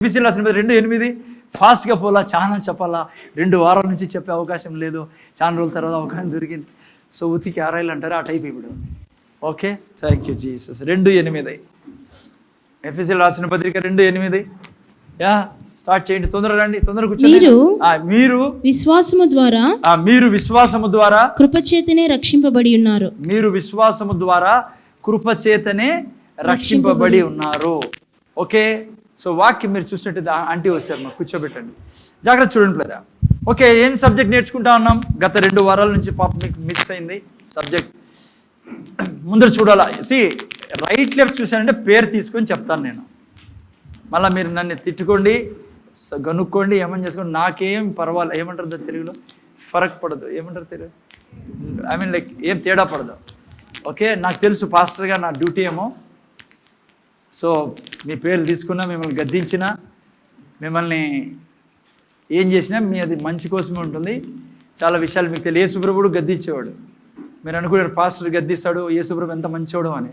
ఎఫెసీయులకు రాసిన 2:8 ఫాస్ట్గా పోలా, చాలా చెప్పాలా, 2 వారాల నుంచి చెప్పే అవకాశం లేదు, చాలా రోజుల తర్వాత అవకాశం దొరికింది. సో ఉతికి ఆరాయిలు అంటారు, ఆ టైప్ ఇప్పుడు. Okay, thank you Jesus. 2:8 ఎఫెసీయులకు రాసిన పత్రిక 2:8. యా, స్టార్ట్ చేయండి, తొందరగా రండి, తొందరగా కూర్చోండి. మీరు విశ్వాసము ద్వారా కృపచేతనే రక్షింపబడి ఉన్నారు. మీరు విశ్వాసము ద్వారా కృపచేతనే రక్షింపబడి ఉన్నారు. ఓకే, సో వాక్యం మీరు చూసినట్టు ఆంటీ వచ్చారు, మాకు కూర్చోబెట్టండి, జాగ్రత్త చూడండి ప్లేరా. ఓకే, ఏం సబ్జెక్ట్ నేర్చుకుంటా ఉన్నాం? గత 2 వారాల నుంచి పాప మీకు మిస్ అయింది సబ్జెక్ట్. ముందర చూడాలా, రైట్ లెఫ్ట్ చూశానంటే పేరు తీసుకొని చెప్తాను నేను. మళ్ళీ మీరు నన్ను తిట్టుకోండి, గనుక్కోండి, ఏమని చేసుకోండి, నాకేం పర్వాలేదు. ఏమంటారు తెలుగులో? ఫరక్ పడదు, ఏమంటారు తెలుగు? ఐ మీన్ లైక్ ఏం తేడా పడదు. ఓకే, నాకు తెలుసు పాస్టర్గా నా డ్యూటీ ఏమో. సో మీ పేర్లు తీసుకున్నా, మిమ్మల్ని గద్దించినా, మిమ్మల్ని ఏం చేసినా మీ అది మంచి కోసమే ఉంటుంది. చాలా విషయాలు మీకు తెలియదు. యేసుప్రభుడు గద్దించేవాడు. మీరు అనుకున్నారు పాస్టర్ గద్దిస్తాడు, యేసుప్రభు ఎంత మంచివాడు అని.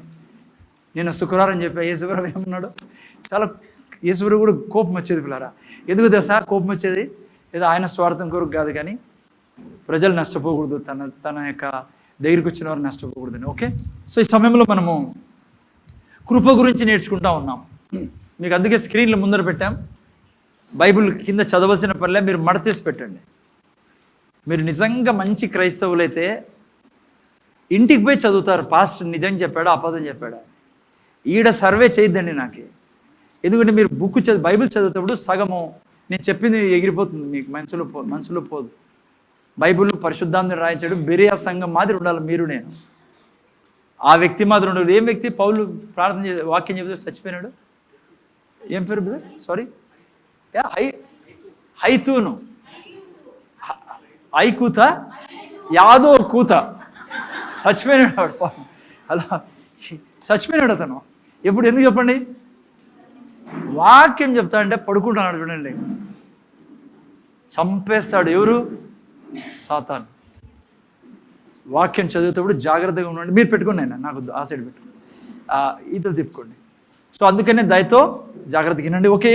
నేను శుక్రవారం చెప్పా, యేసుప్రభు ఏమన్నాడు? చాలా యేసుప్రభు కూడా కోపం వచ్చేది పిల్లరా. ఎందుకు తెలుసా కోపం వచ్చేది? ఏదో ఆయన స్వార్థం కొరకు కాదు, కానీ ప్రజలు నష్టపోకూడదు, తన యొక్క దగ్గరికి వచ్చిన వారు నష్టపోకూడదని. ఓకే, సో ఈ సమయంలో మనము కృప గురించి నేర్చుకుంటా ఉన్నాం. మీకు అందుకే స్క్రీన్లు ముందర పెట్టాం. బైబిల్ కింద చదవలసిన పనిలే, మీరు మడతీసి పెట్టండి. మీరు నిజంగా మంచి క్రైస్తవులైతే ఇంటికి పోయి చదువుతారు, పాస్టర్ నిజం చెప్పాడా అబద్ధం చెప్పాడా. ఈడ సర్వే చేయొద్దండి నాకు. ఎందుకంటే మీరు బైబిల్ చదివేటప్పుడు సగము నేను చెప్పింది ఎగిరిపోతుంది, మీకు మనసులో పోదు. బైబిల్ పరిశుద్ధాన్ని రాయించాడు, బెరియా సంఘం మాదిరి ఉండాలి మీరు, నేను. ఆ వ్యక్తి మాత్రం ఉండదు. ఏం వ్యక్తి? పౌలు ప్రార్థన వాక్యం చెబుతూ చచ్చిపోయినాడు. ఏం పేరు బ్రదర్? సారీ, హైతూను, ఐకూత, యాదో కూత, చచ్చిపోయినాడు. అలా చచ్చిపోయినాడు అతను. ఎప్పుడు? ఎందుకు చెప్పండి? వాక్యం చెప్తా అంటే పడుకుంటున్నాడు చూడండి, చంపేస్తాడు. ఎవరు? సాతాను. వాక్యం చదివేటప్పుడు జాగ్రత్తగా ఉండండి. మీరు పెట్టుకోండి, అయినా నాకు ఆ సైడ్ పెట్టుకోండి, ఈతలు తిప్పుకోండి. సో అందుకనే దయతో జాగ్రత్తగా వినండి. ఓకే,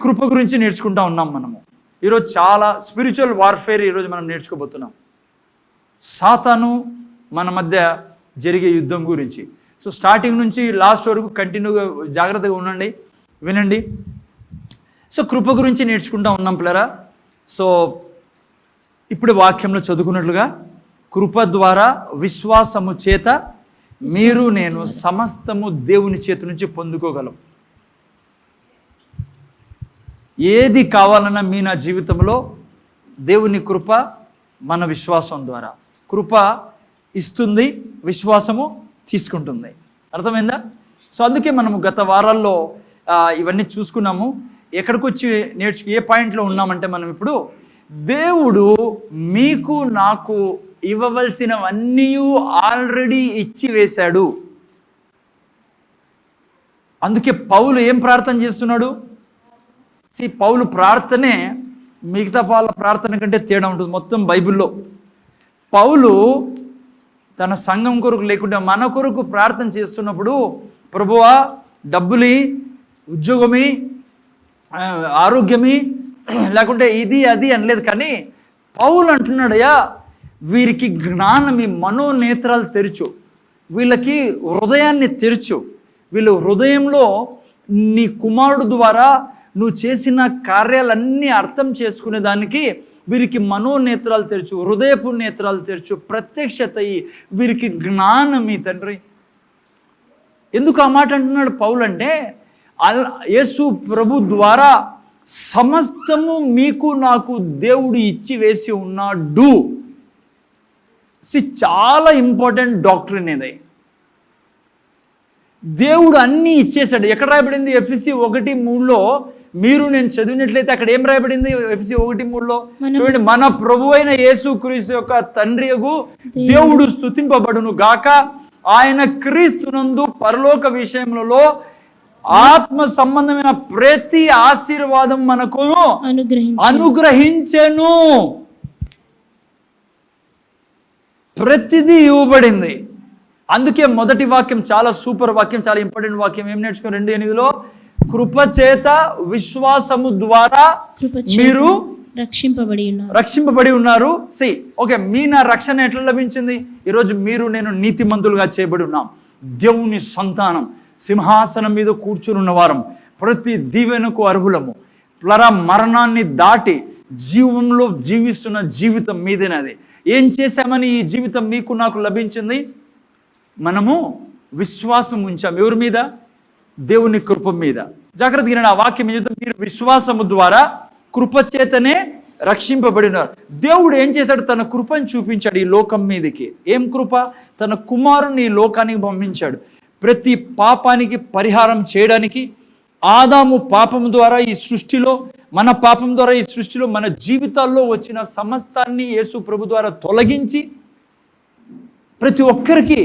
కృప గురించి నేర్చుకుంటా ఉన్నాం మనము. ఈరోజు చాలా స్పిరిచువల్ వార్ఫేర్ ఈరోజు మనం నేర్చుకోబోతున్నాం. సాతాను మన మధ్య జరిగే యుద్ధం గురించి. సో స్టార్టింగ్ నుంచి లాస్ట్ వరకు కంటిన్యూగా జాగ్రత్తగా ఉండండి, వినండి. సో కృప గురించి నేర్చుకుంటా ఉన్నాం పిల్లరా. సో ఇప్పుడు వాక్యంలో చదువుకున్నట్లుగా, కృప ద్వారా విశ్వాసము చేత మీరు నేను సమస్తము దేవుని చేతి నుంచి పొందుకోగలం. ఏది కావాలన్నా మీ నా జీవితంలో దేవుని కృప మన విశ్వాసం ద్వారా. కృప ఇస్తుంది, విశ్వాసము తీసుకుంటుంది. అర్థమైందా? సో అందుకే మనము గత వారాల్లో ఇవన్నీ చూసుకున్నాము. ఎక్కడికి వచ్చి ఏ పాయింట్లో ఉన్నామంటే, మనం ఇప్పుడు దేవుడు మీకు నాకు ఇవ్వవలసినవన్నీ ఆల్రెడీ ఇచ్చి వేశాడు. అందుకే పౌలు ఏం ప్రార్థన చేస్తున్నాడు? పౌలు ప్రార్థనే మిగతా వాళ్ళ ప్రార్థన కంటే తేడా ఉంటుంది మొత్తం బైబిల్లో. పౌలు తన సంఘం కొరకు లేకుండా మన కొరకు ప్రార్థన చేస్తున్నప్పుడు, ప్రభువా డబ్బులి, ఉద్యోగమి, ఆరోగ్యమి, లేకుంటే ఇది అది అనలేదు. కానీ పౌలు అంటున్నాడయ్యా, వీరికి జ్ఞానం, ఈ మనోనేత్రాలు తెరచు, వీళ్ళకి హృదయాన్ని తెరచు, వీళ్ళు హృదయంలో నీ కుమారుడు ద్వారా నువ్వు చేసిన కార్యాలన్నీ అర్థం చేసుకునే దానికి వీరికి మనోనేత్రాలు తెరచు, హృదయపు నేత్రాలు తెరచు, ప్రత్యక్షత వీరికి జ్ఞానం ఈ తండ్రి. ఎందుకు ఆ మాట అంటున్నాడు పౌలు అంటే, యేసు ప్రభు ద్వారా సమస్తము మీకు నాకు దేవుడు ఇచ్చి వేసి ఉన్నాడు. చాలా ఇంపార్టెంట్ డాక్ట్రిన్ ఇది. దేవుడు అన్నీ ఇచ్చేశాడు. ఎక్కడ రాయబడింది? ఎఫెసీ 1:3లో మీరు నేను చదివినట్లయితే అక్కడ ఏం రాయబడింది? ఎఫెసీ 1:3లో చూడండి, మన ప్రభు అయిన యేసు క్రీస్తు యొక్క తండ్రియగు దేవుడు స్తుతింపబడును గాక, ఆయన క్రీస్తునందు పరలోక విషయములలో ఆత్మ సంబంధమైన ప్రతి ఆశీర్వాదం మనకు అనుగ్రహించెను. ప్రతిదీ ఇవ్వబడింది. అందుకే మొదటి వాక్యం చాలా సూపర్ వాక్యం, చాలా ఇంపార్టెంట్ వాక్యం. ఏం నేర్చుకో? 2:8లో కృపచేత విశ్వాసము ద్వారా కృపచేత మీరు రక్షింపబడి ఉన్నారు. ఓకే, మీ నా రక్షణ ఎట్లా లభించింది? ఈరోజు మీరు నేను నీతిమంతులుగా చేయబడి ఉన్నాం. దేవుని సంతానం, సింహాసనం మీద కూర్చుని ఉన్నవారం, ప్రతి దీవెనకు అర్హులము. మరణాన్ని దాటి జీవంలో జీవిస్తున్న జీవితం మీదేనది. ఏం చేశామని ఈ జీవితం మీకు నాకు లభించింది? మనము విశ్వాసం ఉంచాం. ఎవరి మీద? దేవుని కృప మీద. జాగ్రత్తగా వినండి, ఆ వాక్యం ఏం చెప్తుంది? మీరు విశ్వాసము ద్వారా కృపచేతనే రక్షింపబడినారు. దేవుడు ఏం చేశాడు? తన కృపను చూపించాడు ఈ లోకం మీదకి. ఏం కృప? తన కుమారుని ఈ లోకానికి పంపించాడు. ప్రతి పాపానికి పరిహారం చేయడానికి. ఆదాము పాపం ద్వారా ఈ సృష్టిలో, మన పాపం ద్వారా ఈ సృష్టిలో, మన జీవితాల్లో వచ్చిన సమస్తాన్ని యేసు ప్రభు ద్వారా తొలగించి ప్రతి ఒక్కరికి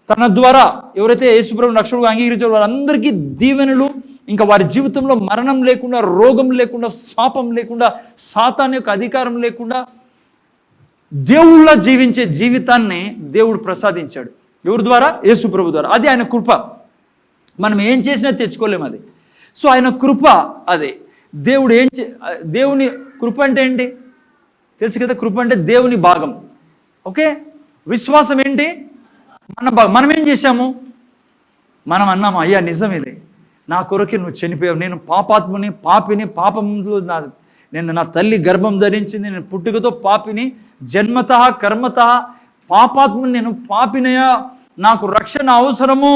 తన ద్వారా ఎవరైతే యేసు ప్రభు రక్షకుడుగా అంగీకరించారో వారందరికీ దీవెనలు, ఇంకా వారి జీవితంలో మరణం లేకుండా, రోగం లేకుండా, శాపం లేకుండా, సాతాను యొక్క అధికారం లేకుండా దేవుళ్ళ జీవించే జీవితాన్ని దేవుడు ప్రసాదించాడు. ఎవరి ద్వారా? యేసు ప్రభు ద్వారా. అది ఆయన కృప. మనం ఏం చేసినా తెచ్చుకోలేము అది. సో ఆయన కృప అదే. దేవుడు దేవుని కృప అంటే ఏంటి తెలుసు కదా? కృప అంటే దేవుని భాగం. ఓకే, విశ్వాసం ఏంటి? మన భాగం. మనం ఏం చేశాము? మనం అన్నాము, అయ్యా నిజం ఇది, నా కొరకే నువ్వు చనిపోయావు, నేను పాపాత్ముని, పాపిని, పాపంలో నేను నా తల్లి గర్భం ధరించింది, నేను పుట్టుకతో పాపిని, జన్మత కర్మత పాపాత్ముని, నేను పాపినయా, నాకు రక్షణ అవసరము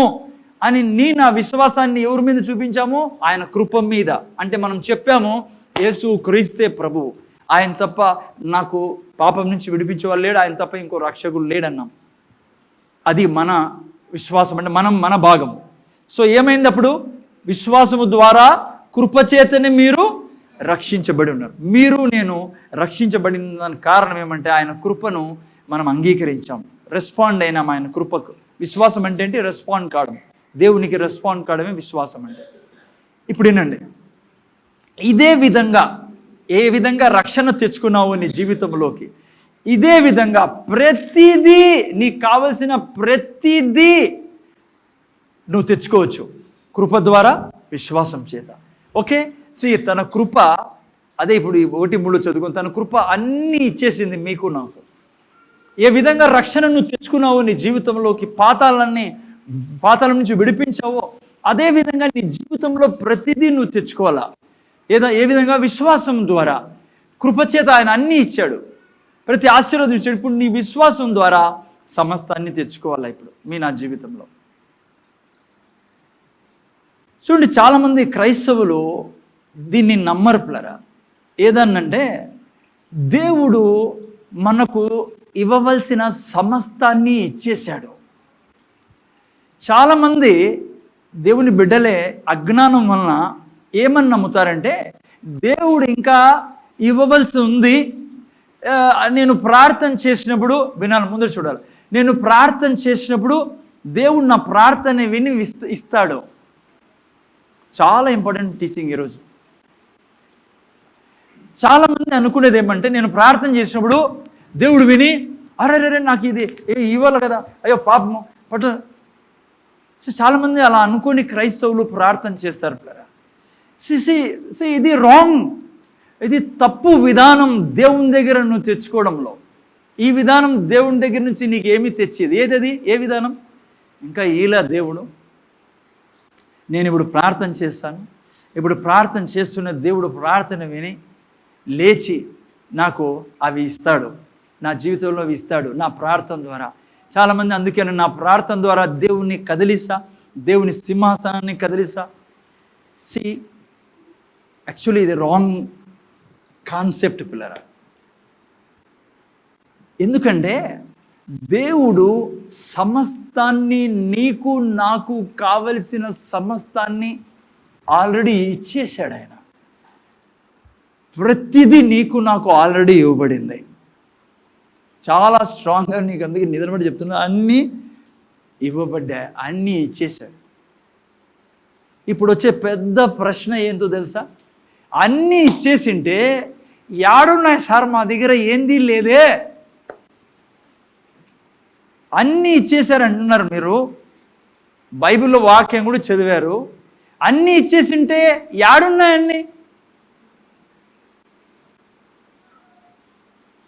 అని నా విశ్వాసాన్ని ఎవరి మీద చూపించాము? ఆయన కృప మీద. అంటే మనం చెప్పాము, యేసు క్రీస్తే ప్రభువు, ఆయన తప్ప నాకు పాపం నుంచి విడిపించేవాళ్ళు లేడు, ఆయన తప్ప ఇంకో రక్షకుడు లేడన్నాం. అది మన విశ్వాసం, అంటే మన భాగం. సో ఏమైంది అప్పుడు? విశ్వాసము ద్వారా కృపచేతనే మీరు రక్షించబడి ఉన్నారు. మీరు నేను రక్షించబడిన దానికి కారణం ఏమంటే ఆయన కృపను మనం అంగీకరించాం, రెస్పాండ్ అయినాం ఆయన కృపకు. విశ్వాసం అంటే ఏంటి? రెస్పాండ్ కావడం. దేవునికి రెస్పాండ్ కావడమే విశ్వాసం అంటే. ఇప్పుడు వినండి, ఇదే విధంగా ఏ విధంగా రక్షణ తెచ్చుకున్నావు నీ జీవితంలోకి, ఇదే విధంగా ప్రతిదీ నీకు కావలసిన ప్రతిదీ నువ్వు తెచ్చుకోవచ్చు కృప ద్వారా, విశ్వాసం చేత. ఓకే, తన కృప అదే. ఇప్పుడు 1:3 చదువుకొని, తన కృప అన్నీ ఇచ్చేసింది మీకు నాకు. ఏ విధంగా రక్షణ నువ్వు తెచ్చుకున్నావో నీ జీవితంలోకి, పాతాళం నుంచి విడిపించావో అదే విధంగా నీ జీవితంలో ప్రతిదీ నువ్వు తెచ్చుకోవాలా. ఏ విధంగా? విశ్వాసం ద్వారా. కృపచేత ఆయన అన్నీ ఇచ్చాడు, ప్రతి ఆశీర్వాదం ఇచ్చాడు. ఇప్పుడు నీ విశ్వాసం ద్వారా సమస్తాన్ని తెచ్చుకోవాలా ఇప్పుడు నా జీవితంలో. చూడండి, చాలామంది క్రైస్తవులు దీన్ని నమ్మరు పిల్లరా. ఏదన్నంటే దేవుడు మనకు ఇవ్వవలసిన సమస్తాన్ని ఇచ్చేశాడు. చాలామంది దేవుని బిడ్డలే అజ్ఞానం వలన ఏమని నమ్ముతారంటే, దేవుడు ఇంకా ఇవ్వవలసి ఉంది, నేను ప్రార్థన చేసినప్పుడు వినాలి, ముందర చూడాలి, నేను ప్రార్థన చేసినప్పుడు దేవుడు నా ప్రార్థన విని ఇస్తాడు. చాలా ఇంపార్టెంట్ టీచింగ్ ఈరోజు. చాలామంది అనుకునేది ఏమంటే, నేను ప్రార్థన చేసినప్పుడు దేవుడు విని, అరే నాకు ఇది ఇవ్వాలి కదా, అయ్యో పాపము పట్టు. సో చాలామంది అలా అనుకుని క్రైస్తవులు ప్రార్థన చేస్తారు. ఇది రాంగ్, ఇది తప్పు విధానం దేవుని దగ్గర నువ్వు తెచ్చుకోవడంలో. ఈ విధానం దేవుని దగ్గర నుంచి నీకు ఏమి తెచ్చేది? ఏదది? ఏ విధానం? ఇంకా ఇలా దేవుడు, నేను ఇప్పుడు ప్రార్థన చేస్తాను, ఇప్పుడు ప్రార్థన చేస్తున్న దేవుడు ప్రార్థన విని లేచి నాకు అవి ఇస్తాడు, నా జీవితంలో అవి ఇస్తాడు నా ప్రార్థన ద్వారా. చాలామంది అందుకే నా ప్రార్థన ద్వారా దేవుణ్ణి కదిలిస్తా, దేవుని సింహాసనాన్ని కదిలిస్తా. యాక్చువల్లీ ఇది రాంగ్ కాన్సెప్ట్ పిల్లరా. ఎందుకంటే దేవుడు సమస్తాన్ని, నీకు నాకు కావలసిన సమస్తాన్ని ఆల్రెడీ ఇచ్చేశాడు. ఆయన ప్రతిదీ నీకు నాకు ఆల్రెడీ ఇవ్వబడింది. చాలా స్ట్రాంగ్గా నీకు అందుకే నిద్రపడి చెప్తున్నా, అన్నీ ఇవ్వబడ్డాయి, అన్నీ ఇచ్చేశాడు. ఇప్పుడు వచ్చే పెద్ద ప్రశ్న ఏంటో తెలుసా? అన్నీ ఇచ్చేసింటే యాడున్నాయి సార్ మా దగ్గర ఏంది లేదే? అన్నీ ఇచ్చేశారు అంటున్నారు మీరు. బైబిల్లో వాక్యం కూడా చదివారు, అన్నీ ఇచ్చేసింటే యాడున్నాయన్నీ?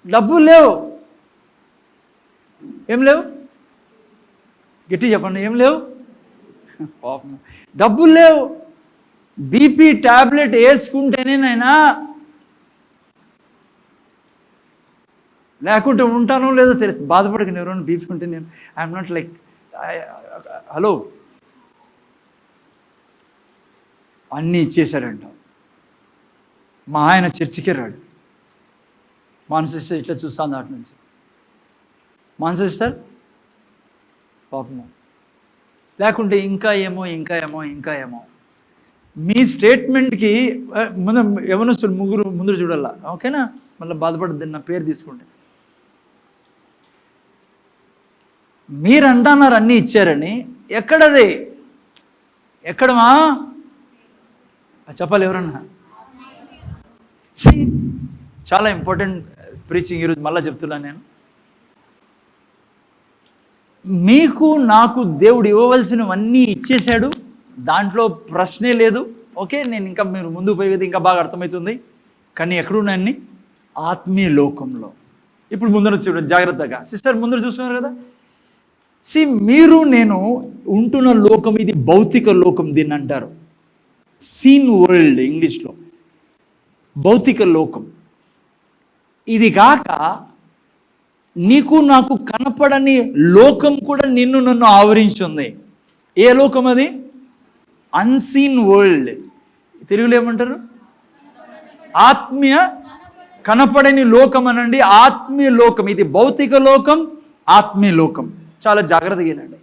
డబ్బులు లేవు. ఏం లేవు? గట్టి చెప్పండి, ఏం లేవు? పాపం డబ్బులు లేవు. బీపీ టాబ్లెట్ వేసుకుంటేనేనైనా, లేకుంటే ఉంటానో లేదో తెలుసు. బాధపడకండి, ఎవరైనా బీపీ ఉంటే నేను ఐఎమ్ నాట్ లైక్ హలో. అన్నీ ఇచ్చేశాడంట. మా ఆయన చర్చికి రాడు. మానస సిస్టర్ ఇట్లా చూస్తాను దాటి నుంచి. మానస సిస్టర్ పాపము, లేకుంటే ఇంకా ఏమో. మీ స్టేట్మెంట్కి ముందు యవనస్తులు ముందు చూడాలా, ఓకేనా? మళ్ళీ బాధపడద్దు నా పేరు తీసుకుంటే. మీరు అంటున్నారు అన్నీ ఇచ్చారని. ఎక్కడది? ఎక్కడమా చెప్పాలి ఎవరన్నా? చాలా ఇంపార్టెంట్ ప్రీచింగ్ ఈరోజు మళ్ళీ చెప్తున్నాను నేను. మీకు నాకు దేవుడు ఇవ్వవలసినవన్నీ ఇచ్చేశాడు, దాంట్లో ప్రశ్నే లేదు. ఓకే, నేను ఇంకా మీరు ముందుకు పోయేది ఇంకా బాగా అర్థమవుతుంది. కానీ ఎక్కడున్నాయన్ని? ఆత్మీయ లోకంలో. ఇప్పుడు ముందర చూడండి జాగ్రత్తగా. సిస్టర్ ముందర చూస్తున్నారు కదా. మీరు నేను ఉంటున్న లోకం ఇది భౌతిక లోకం, దీన్ని అంటారు సీన్ వరల్డ్ ఇంగ్లీష్లో. భౌతిక లోకం. ఇది కాక నీకు నాకు కనపడని లోకం కూడా నిన్ను నన్ను ఆవరించి ఉంది. ఏ లోకం అది? Unseen world. తెలుగులో ఏమంటారు? ఆత్మీయ కనపడని లోకం అనండి. ఆత్మీయ లోకం. ఇది భౌతిక లోకం, ఆత్మీయ లోకం. చాలా జాగ్రత్తగా వినండి.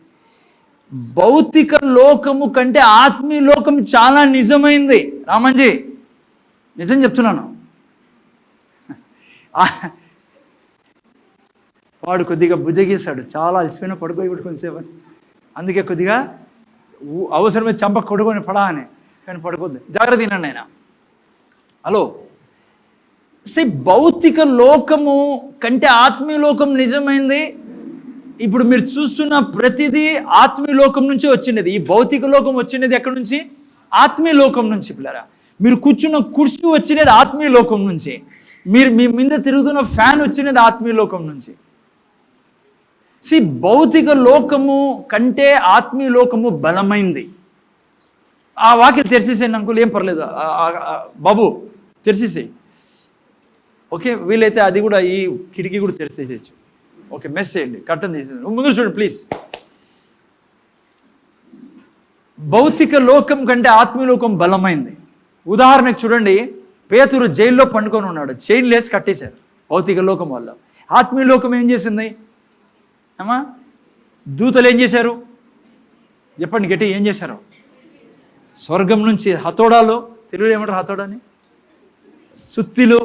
భౌతిక లోకము కంటే ఆత్మీయ లోకం చాలా నిజమైంది. రామంజీ నిజం చెప్తున్నాను. వాడు కొద్దిగా బుజ్జగీశాడు, చాలా అలసిపోయిన పడుకోయి కొంచెంసేపని. అందుకే కొద్దిగా అవసరమే చంప కొడుకొని పడా అని, కానీ పడుకోద్దు. జాగ్రత్త తినండి ఆయన. హలో, భౌతిక లోకము కంటే ఆత్మీయ లోకం నిజమైంది. ఇప్పుడు మీరు చూస్తున్న ప్రతిదీ ఆత్మీయ లోకం నుంచి వచ్చినది. ఈ భౌతిక లోకం వచ్చినది ఎక్కడి నుంచి? ఆత్మీయ లోకం నుంచి. పిల్లరా, మీరు కూర్చున్న కుర్చీ వచ్చినది ఆత్మీయ లోకం నుంచి. మీరు మీ మీద తిరుగుతున్న ఫ్యాన్ వచ్చినది ఆత్మీయ లోకం నుంచి. భౌతిక లోకము కంటే ఆత్మీయ లోకము బలమైంది. ఆ వాక్యం తెరిచేసేయండి అంకుల్, ఏం పర్లేదు బాబు, తెరిచేసేయి. ఓకే, వీలైతే అది కూడా ఈ కిటికీ కూడా తెరిచేసేయచ్చు. ఓకే, మెస్ చేయండి, కట్టన్ తీసేయండి. ముందు చూడండి ప్లీజ్. భౌతిక లోకం కంటే ఆత్మీయ లోకం బలమైంది. ఉదాహరణకు చూడండి, పేతురు జైల్లో పండుకొని ఉన్నాడు, చైన్ లేసి కట్టేశారు భౌతిక లోకం వల్ల. ఆత్మీయ లోకం ఏం చేసింది అమ్మా? దూతలు ఏం చేశారు చెప్పండి గట్టి, ఏం చేశారు? స్వర్గం నుంచి హతోడాలు, తెలుగులో ఏమంటారు హతోడాని? సుత్తిలు.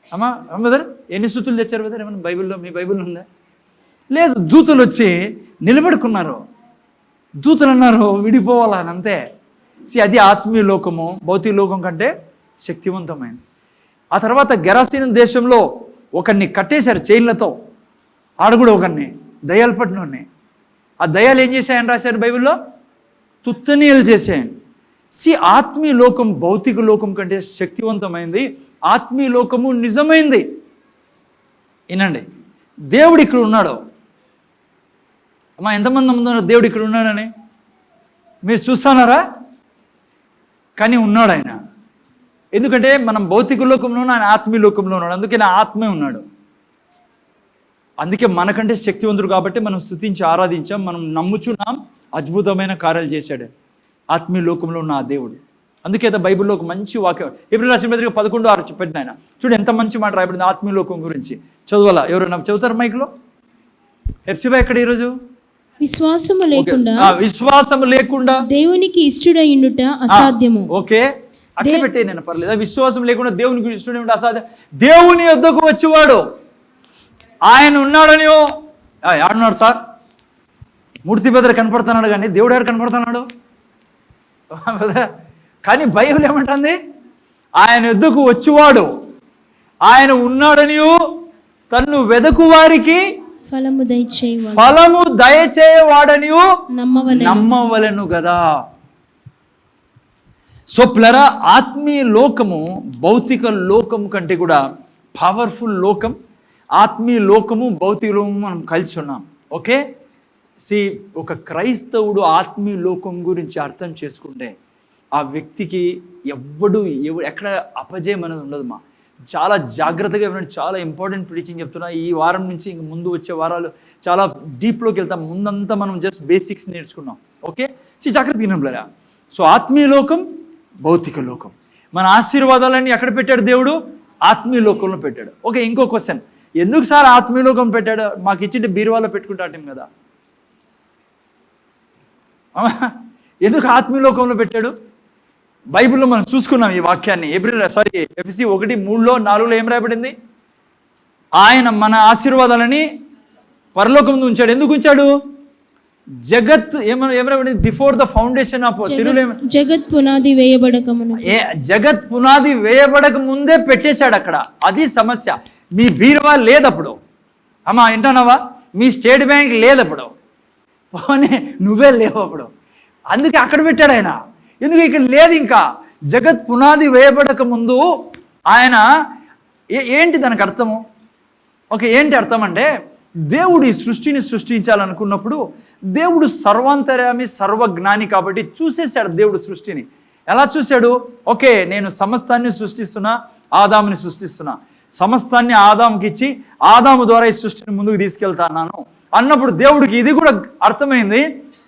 అమ్మా బ్రదర్, ఎన్ని సుత్తులు తెచ్చారు బ్రదర్? ఏమన్నా బైబిల్లో, మీ బైబిల్లో ఉందా? లేదు, దూతలు వచ్చి నిలబడుకున్నారు. దూతలు అన్నారు విడిపోవాలని, అంతే. అది ఆత్మీయ లోకము భౌతిక లోకం కంటే శక్తివంతమైంది. ఆ తర్వాత గెరాసీను దేశంలో ఒకరిని కట్టేశారు చైన్లతో. ఆడ కూడా ఒకరిని దయ్యాలు పట్టినోడిని. ఆ దయ్యాలు ఏం చేశాయని రాశారు బైబిల్లో? తుత్తనీయులు చేశాయని. ఆత్మీయ లోకం భౌతిక లోకం కంటే శక్తివంతమైంది. ఆత్మీయ లోకము నిజమైంది. వినండి, దేవుడు ఇక్కడ ఉన్నాడు. అమ్మా, ఎంతమంది నమ్ముతున్నారు దేవుడు ఇక్కడ ఉన్నాడని? మీరు చూస్తున్నారా? కానీ ఉన్నాడు ఆయన. ఎందుకంటే మనం భౌతిక లోకంలోనూ ఆయన ఆత్మీయ లోకంలో ఉన్నాడు. అందుకే నా ఆత్మే ఉన్నాడు. అందుకే మనకంటే శక్తివంతుడు కాబట్టి మనం స్తుతించి ఆరాధించాం. మనం నమ్ముచున్నాం అద్భుతమైన కార్యాలు చేశాడు ఆత్మీయ లోకంలో ఉన్న ఆ దేవుడు. అందుకే బైబిల్లో ఒక మంచి వాక్యం ఎబ్రిల్ రాసిన పత్రిక 11:6 పెట్టిన ఆయన చూడు, ఎంత మంచి మాట రాయబడింది ఆత్మీయ లోకం గురించి. చదవాలా? ఎవరైనా చదువుతారు మైక్లో? హెప్సిబా ఎక్కడ ఈరోజు? విశ్వాసము లేకుండా దేవునికి ఇష్టడైండుట అసాధ్యము. ఓకే, అట్లా పెట్టే నేను పర్లేదు. విశ్వాసం లేకుండా దేవునికి ఇష్టడై అసాధ్యం. దేవుని యొద్దకు వచ్చేవాడు ఆయన ఉన్నాడనియో. ఆడున్నాడు సార్, మూర్తి బెదర కనపడుతున్నాడు, కానీ దేవుడు ఎవరు కనపడుతున్నాడు? కానీ బైబిల్ ఏమంటుంది? ఆయన యొద్దకు వచ్చేవాడు ఆయన ఉన్నాడనియో, తన్ను వెదకు వారికి ఫలము దయచేయవాడనియో నమ్మవలెను కదా. సో ప్లరా ఆత్మీయ లోకము భౌతిక లోకము కంటే కూడా పవర్ఫుల్ లోకం. ఆత్మీయ లోకము భౌతిక లోకము మనం కలిసి ఉన్నాం. ఓకే, ఒక క్రైస్తవుడు ఆత్మీయ లోకం గురించి అర్థం చేసుకుంటే ఆ వ్యక్తికి ఎక్కడ అపజయం అనేది ఉండదు. చాలా జాగ్రత్తగా వినండి, చాలా ఇంపార్టెంట్ ప్రీచింగ్ చెప్తున్నా. ఈ వారం నుంచి ఇంక ముందు వచ్చే వారాలు చాలా డీప్లోకి వెళ్తాం. ముందంతా మనం జస్ట్ బేసిక్స్ నేర్చుకున్నాం. ఓకే, జాగ్రత్తగా వినండి. సో ఆత్మీయ లోకం, భౌతిక లోకం. మన ఆశీర్వాదాలన్నీ ఎక్కడ పెట్టాడు దేవుడు? ఆత్మీయ లోకంలో పెట్టాడు. ఓకే, ఇంకో క్వశ్చన్, ఎందుకు సార్ ఆత్మీయ లోకం పెట్టాడు? మాకు ఇచ్చింటే బీరువాలో పెట్టుకుంటాం కదా. ఎందుకు ఆత్మీయ లోకంలో పెట్టాడు? బైబిల్లో మనం చూసుకున్నాం ఈ వాక్యాన్ని. ఎఫెసీ 1:3-4 ఏం రాయబడింది? ఆయన మన ఆశీర్వాదాలని పరలోకం ముందు ఉంచాడు. ఎందుకు ఉంచాడు? జగత్ ఏమరాబడింది? బిఫోర్ ద ఫౌండేషన్ ఆఫ్ జగత్ పునాది జగత్ పునాది వేయబడక ముందే పెట్టేశాడు అక్కడ. అది సమస్య. మీ బీరువా లేదప్పుడు, అమ్మా వింటానవా? మీ స్టేట్ బ్యాంక్ లేదప్పుడు, పోనీ నువ్వే లేవు అప్పుడు. అందుకే అక్కడ పెట్టాడు ఆయన. ఎందుకు ఇక్కడ లేదు? ఇంకా జగత్ పునాది వేయబడక ముందు ఆయన ఏంటి దానికి అర్థము? ఓకే, ఏంటి అర్థం అంటే, దేవుడు ఈ సృష్టిని సృష్టించాలనుకున్నప్పుడు దేవుడు సర్వాంతర్యామి, సర్వజ్ఞాని కాబట్టి చూసేశాడు దేవుడు సృష్టిని. ఎలా చూశాడు? ఓకే, నేను సమస్తాన్ని సృష్టిస్తున్నా, ఆదాముని సృష్టిస్తున్నా, సమస్తాన్ని ఆదాముకి ఇచ్చి ఆదాము ద్వారా ఈ సృష్టిని ముందుకు తీసుకెళ్తాను అన్నప్పుడు దేవుడికి ఇది కూడా అర్థమైంది,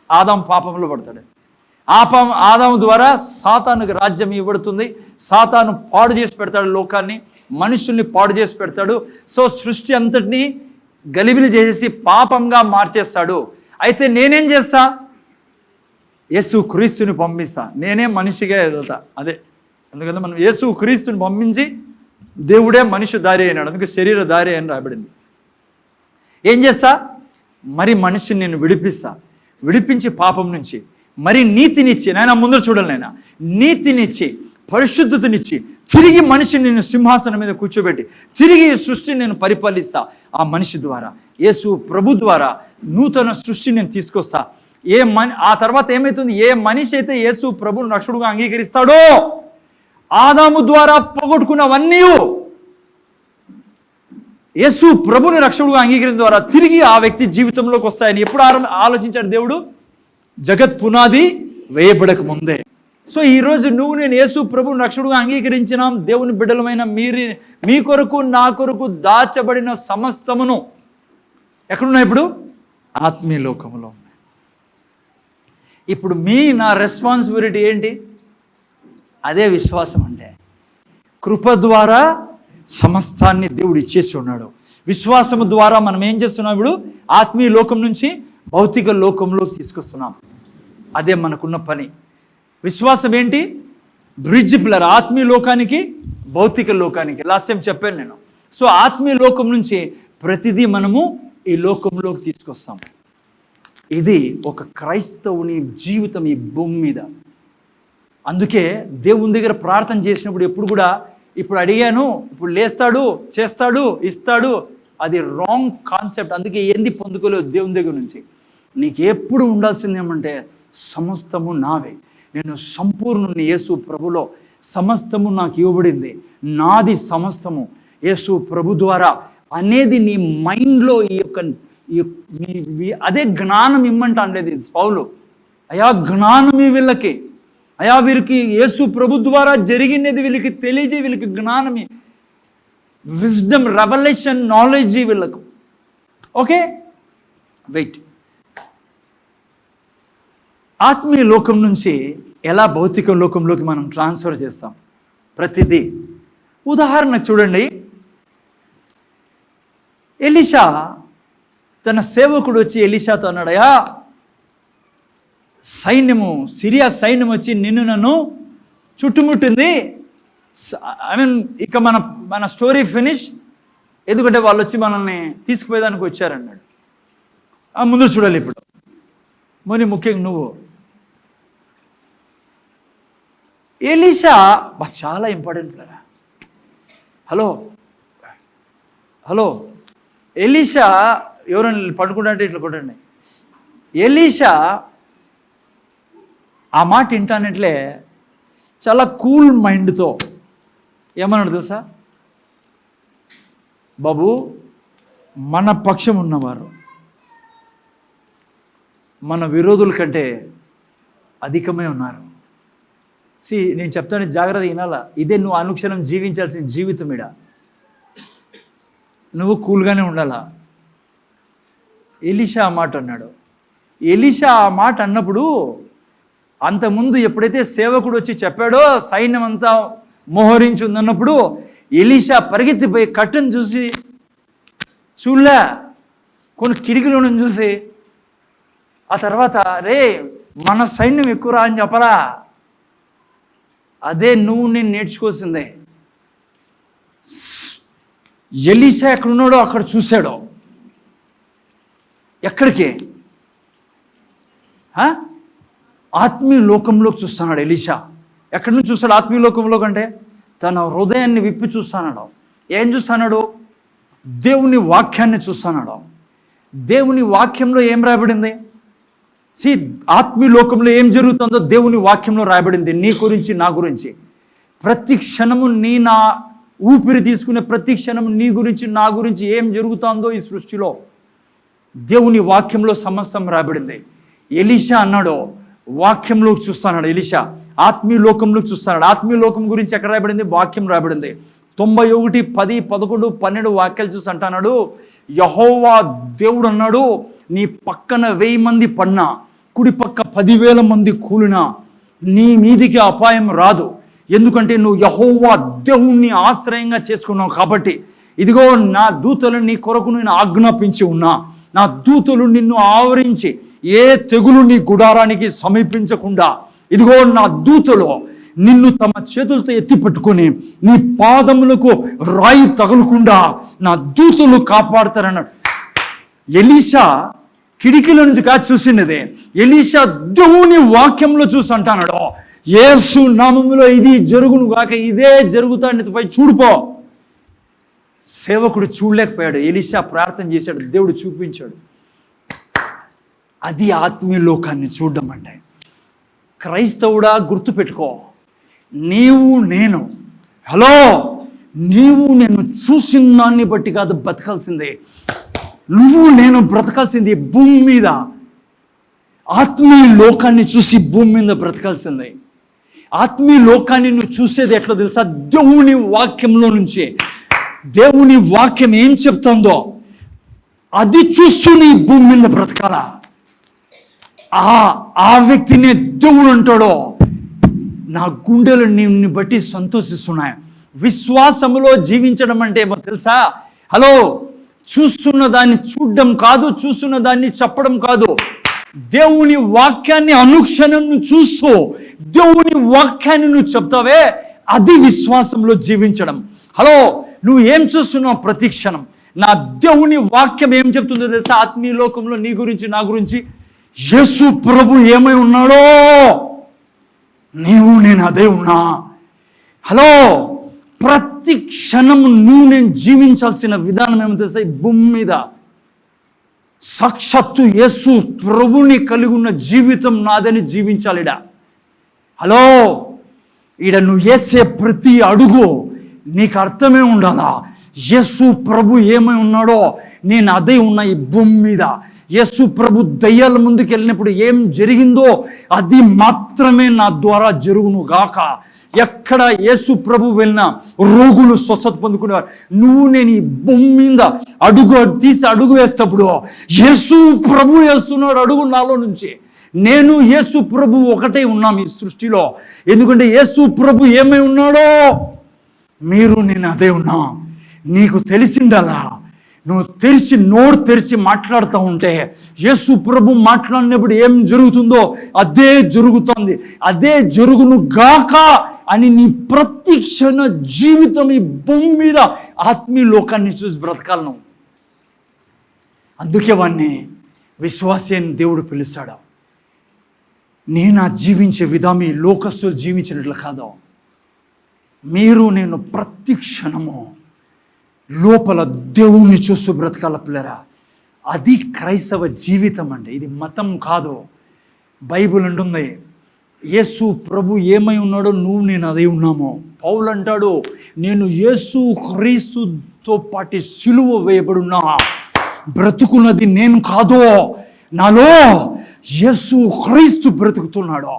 ఆదాము పాపంలో పడతాడు. ఆదాము ద్వారా సాతానుకి రాజ్యం ఇవ్వబడుతుంది. సాతాను పాడు చేసి పెడతాడు లోకాన్ని, మనుషుల్ని పాడు చేసి పెడతాడు. సో సృష్టి అంతటినీ గలిబిలి చేసేసి పాపంగా మార్చేస్తాడు. అయితే నేనేం చేస్తా? యేసు క్రీస్తుని పంపిస్తా, నేనే మనిషిగా వెళ్తా. అదే అందుకని మనం యేసు క్రీస్తుని పంపించి దేవుడే మనిషి దారి అయినాడు, అందుకే శరీర దారి అని రాబడింది. ఏం చేస్తా? మరి మనిషిని నేను విడిపించి పాపం నుంచి మరి నీతినిచ్చి, నాయన ముందర చూడాలి, నాయన నీతినిచ్చి పరిశుద్ధతనిచ్చి తిరిగి మనిషిని నేను సింహాసనం మీద కూర్చోబెట్టి తిరిగి సృష్టిని నేను పరిపాలిస్తా. ఆ మనిషి ద్వారా, యేసు ప్రభు ద్వారా నూతన సృష్టిని నేను తీసుకొస్తా. ఆ తర్వాత ఏమవుతుంది? ఏ మనిషి అయితే యేసు ప్రభుని రక్షకుడుగా అంగీకరిస్తాడో, ఆదాము ద్వారా పోగొట్టుకున్నవన్నీ యేసు ప్రభుని రక్షకుడుగా అంగీకరించడం ద్వారా తిరిగి ఆ వ్యక్తి జీవితంలోకి వస్తాయని ఎప్పుడు ఆలోచించాడు దేవుడు? జగత్ పునాది వేయబడక ముందే. సో ఈరోజు నువ్వు నేను యేసు ప్రభుని రక్షకుడుగా అంగీకరించినాం. దేవుని బిడ్డలమైన మీ కొరకు నా కొరకు దాచబడిన సమస్తమును ఎక్కడున్నాయి? ఇప్పుడు ఆత్మీయ లోకంలో ఉన్నాయి. ఇప్పుడు నా రెస్పాన్సిబిలిటీ ఏంటి? అదే విశ్వాసం అంటే. కృప ద్వారా సమస్తాన్ని దేవుడు ఇచ్చేసి ఉన్నాడు. విశ్వాసము ద్వారా మనం ఏం చేస్తున్నాం? ఇప్పుడు ఆత్మీయ లోకం నుంచి భౌతిక లోకంలో తీసుకొస్తున్నాం. అదే మనకున్న పని. విశ్వాసం ఏంటి? బ్రిడ్జ్ పిల్లర్, ఆత్మీయ లోకానికి భౌతిక లోకానికి. లాస్ట్ టైం చెప్పాను నేను. సో ఆత్మీయ లోకం నుంచి ప్రతిదీ మనము ఈ లోకంలోకి తీసుకొస్తాం. ఇది ఒక క్రైస్తవుని జీవితం ఈ భూమి మీద. అందుకే దేవుని దగ్గర ప్రార్థన చేసినప్పుడు ఎప్పుడు కూడా, ఇప్పుడు అడిగాను, ఇప్పుడు లేస్తాడు, చేస్తాడు, ఇస్తాడు, అది రాంగ్ కాన్సెప్ట్. అందుకే ఏంది పొందుకోలేదు దేవుని దగ్గర నుంచి. నీకు ఎప్పుడు ఉండాల్సింది ఏమంటే, సమస్తము నావే, నేను సంపూర్ణుని యేసు ప్రభులో, సమస్తము నాకు ఇవ్వబడింది, నాది సమస్తము యేసు ప్రభు ద్వారా అనేది నీ మైండ్లో అదే జ్ఞానం ఇమ్మంట అనేది పౌలు. అయా జ్ఞానం వీళ్ళకి, అయా వీరికి యేసు ప్రభు ద్వారా జరిగినది వీళ్ళకి తెలియజే, వీళ్ళకి జ్ఞానమి, విజ్డమ్, రెవల్యూషన్, నాలెడ్జ్ వీళ్ళకు. Okay, wait. ఆత్మీయ లోకం నుంచి ఎలా భౌతిక లోకంలోకి మనం ట్రాన్స్ఫర్ చేస్తాం ప్రతిదీ. ఉదాహరణకు చూడండి, ఎలీషా తన సేవకుడు వచ్చి ఎలీషాతో అన్నాడయా, సిరియా సైన్యం వచ్చి నన్ను చుట్టుముట్టింది. ఇక మన స్టోరీ ఫినిష్, ఎందుకంటే వాళ్ళు వచ్చి మనల్ని తీసుకుపోయేదానికి వచ్చారన్నాడు. ముందు చూడాలి ఇప్పుడు ముఖ్యంగా నువ్వు. ఎలీషా చాలా ఇంపార్టెంట్. హలో ఎలీషా, ఎవరైనా పడుకుంటే ఇట్లా కొట్టండి. ఎలీషా ఆ మాట వింటానట్లే చాలా కూల్ మైండ్తో ఏమన్నాడు తెలుసా? బాబు, మన పక్షం ఉన్నవారు మన విరోధుల కంటే అధికమే ఉన్నారు. నేను చెప్తాను, జాగ్రత్త వినాలా. ఇదే నువ్వు అనుక్షణం జీవించాల్సిన జీవితం. ఇడ నువ్వు కూల్గానే ఉండాలా. ఎలీషా ఆ మాట అన్నాడు. ఎలీషా ఆ మాట అన్నప్పుడు అంతకుముందు ఎప్పుడైతే సేవకుడు వచ్చి చెప్పాడో సైన్యం అంతా మోహరించి ఉందన్నప్పుడు ఎలీషా పరిగెత్తిపోయి కట్టను చూసి చూడలే, కొన్ని కిటికీలను చూసి ఆ తర్వాత రే మన సైన్యం ఎక్కువరా అని చెప్పలా. అదే నువ్వు నేను నేర్చుకోవాల్సిందే. ఎలీషా ఎక్కడున్నాడో అక్కడ చూశాడో. ఎక్కడికి? ఆత్మీయ లోకంలోకి చూస్తున్నాడు ఎలీషా. ఎక్కడి నుంచి చూస్తాడు ఆత్మీయ లోకంలో కంటే? తన హృదయాన్ని విప్పి చూస్తున్నాడు. ఏం చూస్తున్నాడు? దేవుని వాక్యాన్ని చూస్తున్నాడు. దేవుని వాక్యంలో ఏం రాయబడింది? ఆత్మీయ లోకంలో ఏం జరుగుతుందో దేవుని వాక్యంలో రాయబడింది. నీ గురించి, నా గురించి. ప్రతి క్షణము నా ఊపిరి తీసుకునే ప్రతి క్షణము నీ గురించి, నా గురించి ఏం జరుగుతుందో ఈ సృష్టిలో దేవుని వాక్యంలో సమస్తం రాయబడింది. ఎలీషా అన్నాడు, వాక్యంలోకి చూస్తున్నాడు. ఎలీషా ఆత్మీయ లోకంలోకి చూస్తున్నాడు. ఆత్మీయ లోకం గురించి ఎక్కడ రాయబడింది? వాక్యం రాయబడింది. 91, 10, 11, 12 వాక్యాలు చూసి అంటున్నాడు, యెహోవా దేవుడు అన్నాడు, నీ పక్కన 1000 మంది పడినా, కుడి పక్క 10,000 మంది కూలినా నీ మీదికి అపాయం రాదు. ఎందుకంటే నువ్వు యెహోవా దేవుణ్ణి ఆశ్రయంగా చేసుకున్నావు కాబట్టి. ఇదిగో నా దూతలు నీ కొరకు నేను ఆజ్ఞాపించి ఉన్నా. నా దూతలు నిన్ను ఆవరించి ఏ తెగులు నీ గుడారానికి సమీపించకుండా, ఇదిగో నా దూతలు నిన్ను తమ చేతులతో ఎత్తి పట్టుకొని నీ పాదములకు రాయి తగులకుండా నా దూతలు కాపాడుతారన్నాడు. ఎలీషా కిటికీల నుంచి కాచి చూసినదే. ఎలీషా దేవుని వాక్యంలో చూసి అంటున్నాడు, యేసు నామములో ఇది జరుగును గాక, ఇదే జరుగుతాడు, పై చూడుపో. సేవకుడు చూడలేకపోయాడు. ఎలీషా ప్రార్థన చేశాడు, దేవుడు చూపించాడు. అది ఆత్మీయ లోకాన్ని చూడడం అంటే. క్రైస్తవుడా, గుర్తుపెట్టుకో, నీవు నేను చూసిన దాన్ని బట్టి కాదు బ్రతకాల్సిందే. నువ్వు నేను బ్రతకాల్సింది భూమి మీద ఆత్మీయ లోకాన్ని చూసి భూమి మీద బ్రతకాల్సిందే. ఆత్మీయ లోకాన్ని నువ్వు చూసేది ఎట్లా తెలుసా? దేవుని వాక్యంలో నుంచే. దేవుని వాక్యం ఏం చెప్తుందో అది చూస్తూ నీ భూమి మీద బ్రతకాలా. ఆ వ్యక్తినే దేవుడు అంటాడో, నా గుండెలు నిన్ను బట్టి సంతోషిస్తున్నాయి. విశ్వాసములో జీవించడం అంటే ఏమో తెలుసా? చూస్తున్న దాన్ని చూడడం కాదు, చూస్తున్న దాన్ని చెప్పడం కాదు. దేవుని వాక్యాన్ని అనుక్షణం నువ్వు చూస్తూ దేవుని వాక్యాన్ని నువ్వు చెప్తావే, అది విశ్వాసంలో జీవించడం. నువ్వు ఏం చూస్తున్నావు ప్రతి క్షణం? నా దేవుని వాక్యం ఏం చెప్తుందో తెలుసా? ఆత్మీయ లోకంలో నీ గురించి, నా గురించి యేసు ప్రభు ఏమై ఉన్నాడో నీవు నేను అదే ఉన్నా. ప్రతి క్షణము నువ్వు నేను జీవించాల్సిన విధానం ఏమో తెలుసా? ఈ భూమి మీద సాక్షాత్తు యేసు ప్రభుని కలిగి ఉన్న జీవితం నాదని జీవించాలిడా. ఈడ నువ్వు వేసే ప్రతి అడుగు నీకు అర్థమే ఉండాలా. యేసు ప్రభు ఏమై ఉన్నాడో నేను అదే ఉన్నా ఈ భూమి మీద. యేసు ప్రభు దయ్యాల ముందుకు వెళ్ళినప్పుడు ఏం జరిగిందో అది మాత్రమే నా ద్వారా జరుగును గాక. ఎక్కడ యేసు ప్రభు వెళ్ళినా రోగులు స్వస్థత పొందుకునేవారు. నువ్వు నేను ఈ భూమి మీద అడుగు వేస్తప్పుడు యేసు ప్రభు వేస్తున్నాడు అడుగు నాలో నుంచి. నేను యేసు ప్రభు ఒకటే ఉన్నాం ఈ సృష్టిలో. ఎందుకంటే యేసు ప్రభు ఏమై ఉన్నాడో మీరు నేను అదే ఉన్నా. నీకు తెలిసిండలా. నువ్వు నోరు తెరిచి మాట్లాడుతూ ఉంటే యేసు ప్రభు మాట్లాడినప్పుడు ఏం జరుగుతుందో అదే జరుగుతుంది, అదే జరుగును గాక అని నీ ప్రతి క్షణ జీవితం ఈ భూమి మీద ఆత్మీయ లోకాన్ని చూసి బ్రతకాలను. అందుకే వాడిని విశ్వాసి అని దేవుడు పిలుస్తాడు. నేను జీవించే విధానం ఈ లోకస్తులు జీవించినట్లు కాదు. మీరు నేను ప్రతి క్షణము లోపల దేవుణ్ణి చూస్తూ బ్రతకాల పిల్లరా. అది క్రైస్తవ జీవితం అంటే. ఇది మతం కాదు. బైబిల్ అంటుంది యేసు ప్రభు ఏమై ఉన్నాడో నేను అదే ఉన్నామో. పౌలు అంటాడు, నేను యేసు క్రీస్తుతో పాటు సిలువ వేయబడున్నా, బ్రతుకున్నది నేను కాదో, నాలో యేసు క్రీస్తు బ్రతుకుతున్నాడు.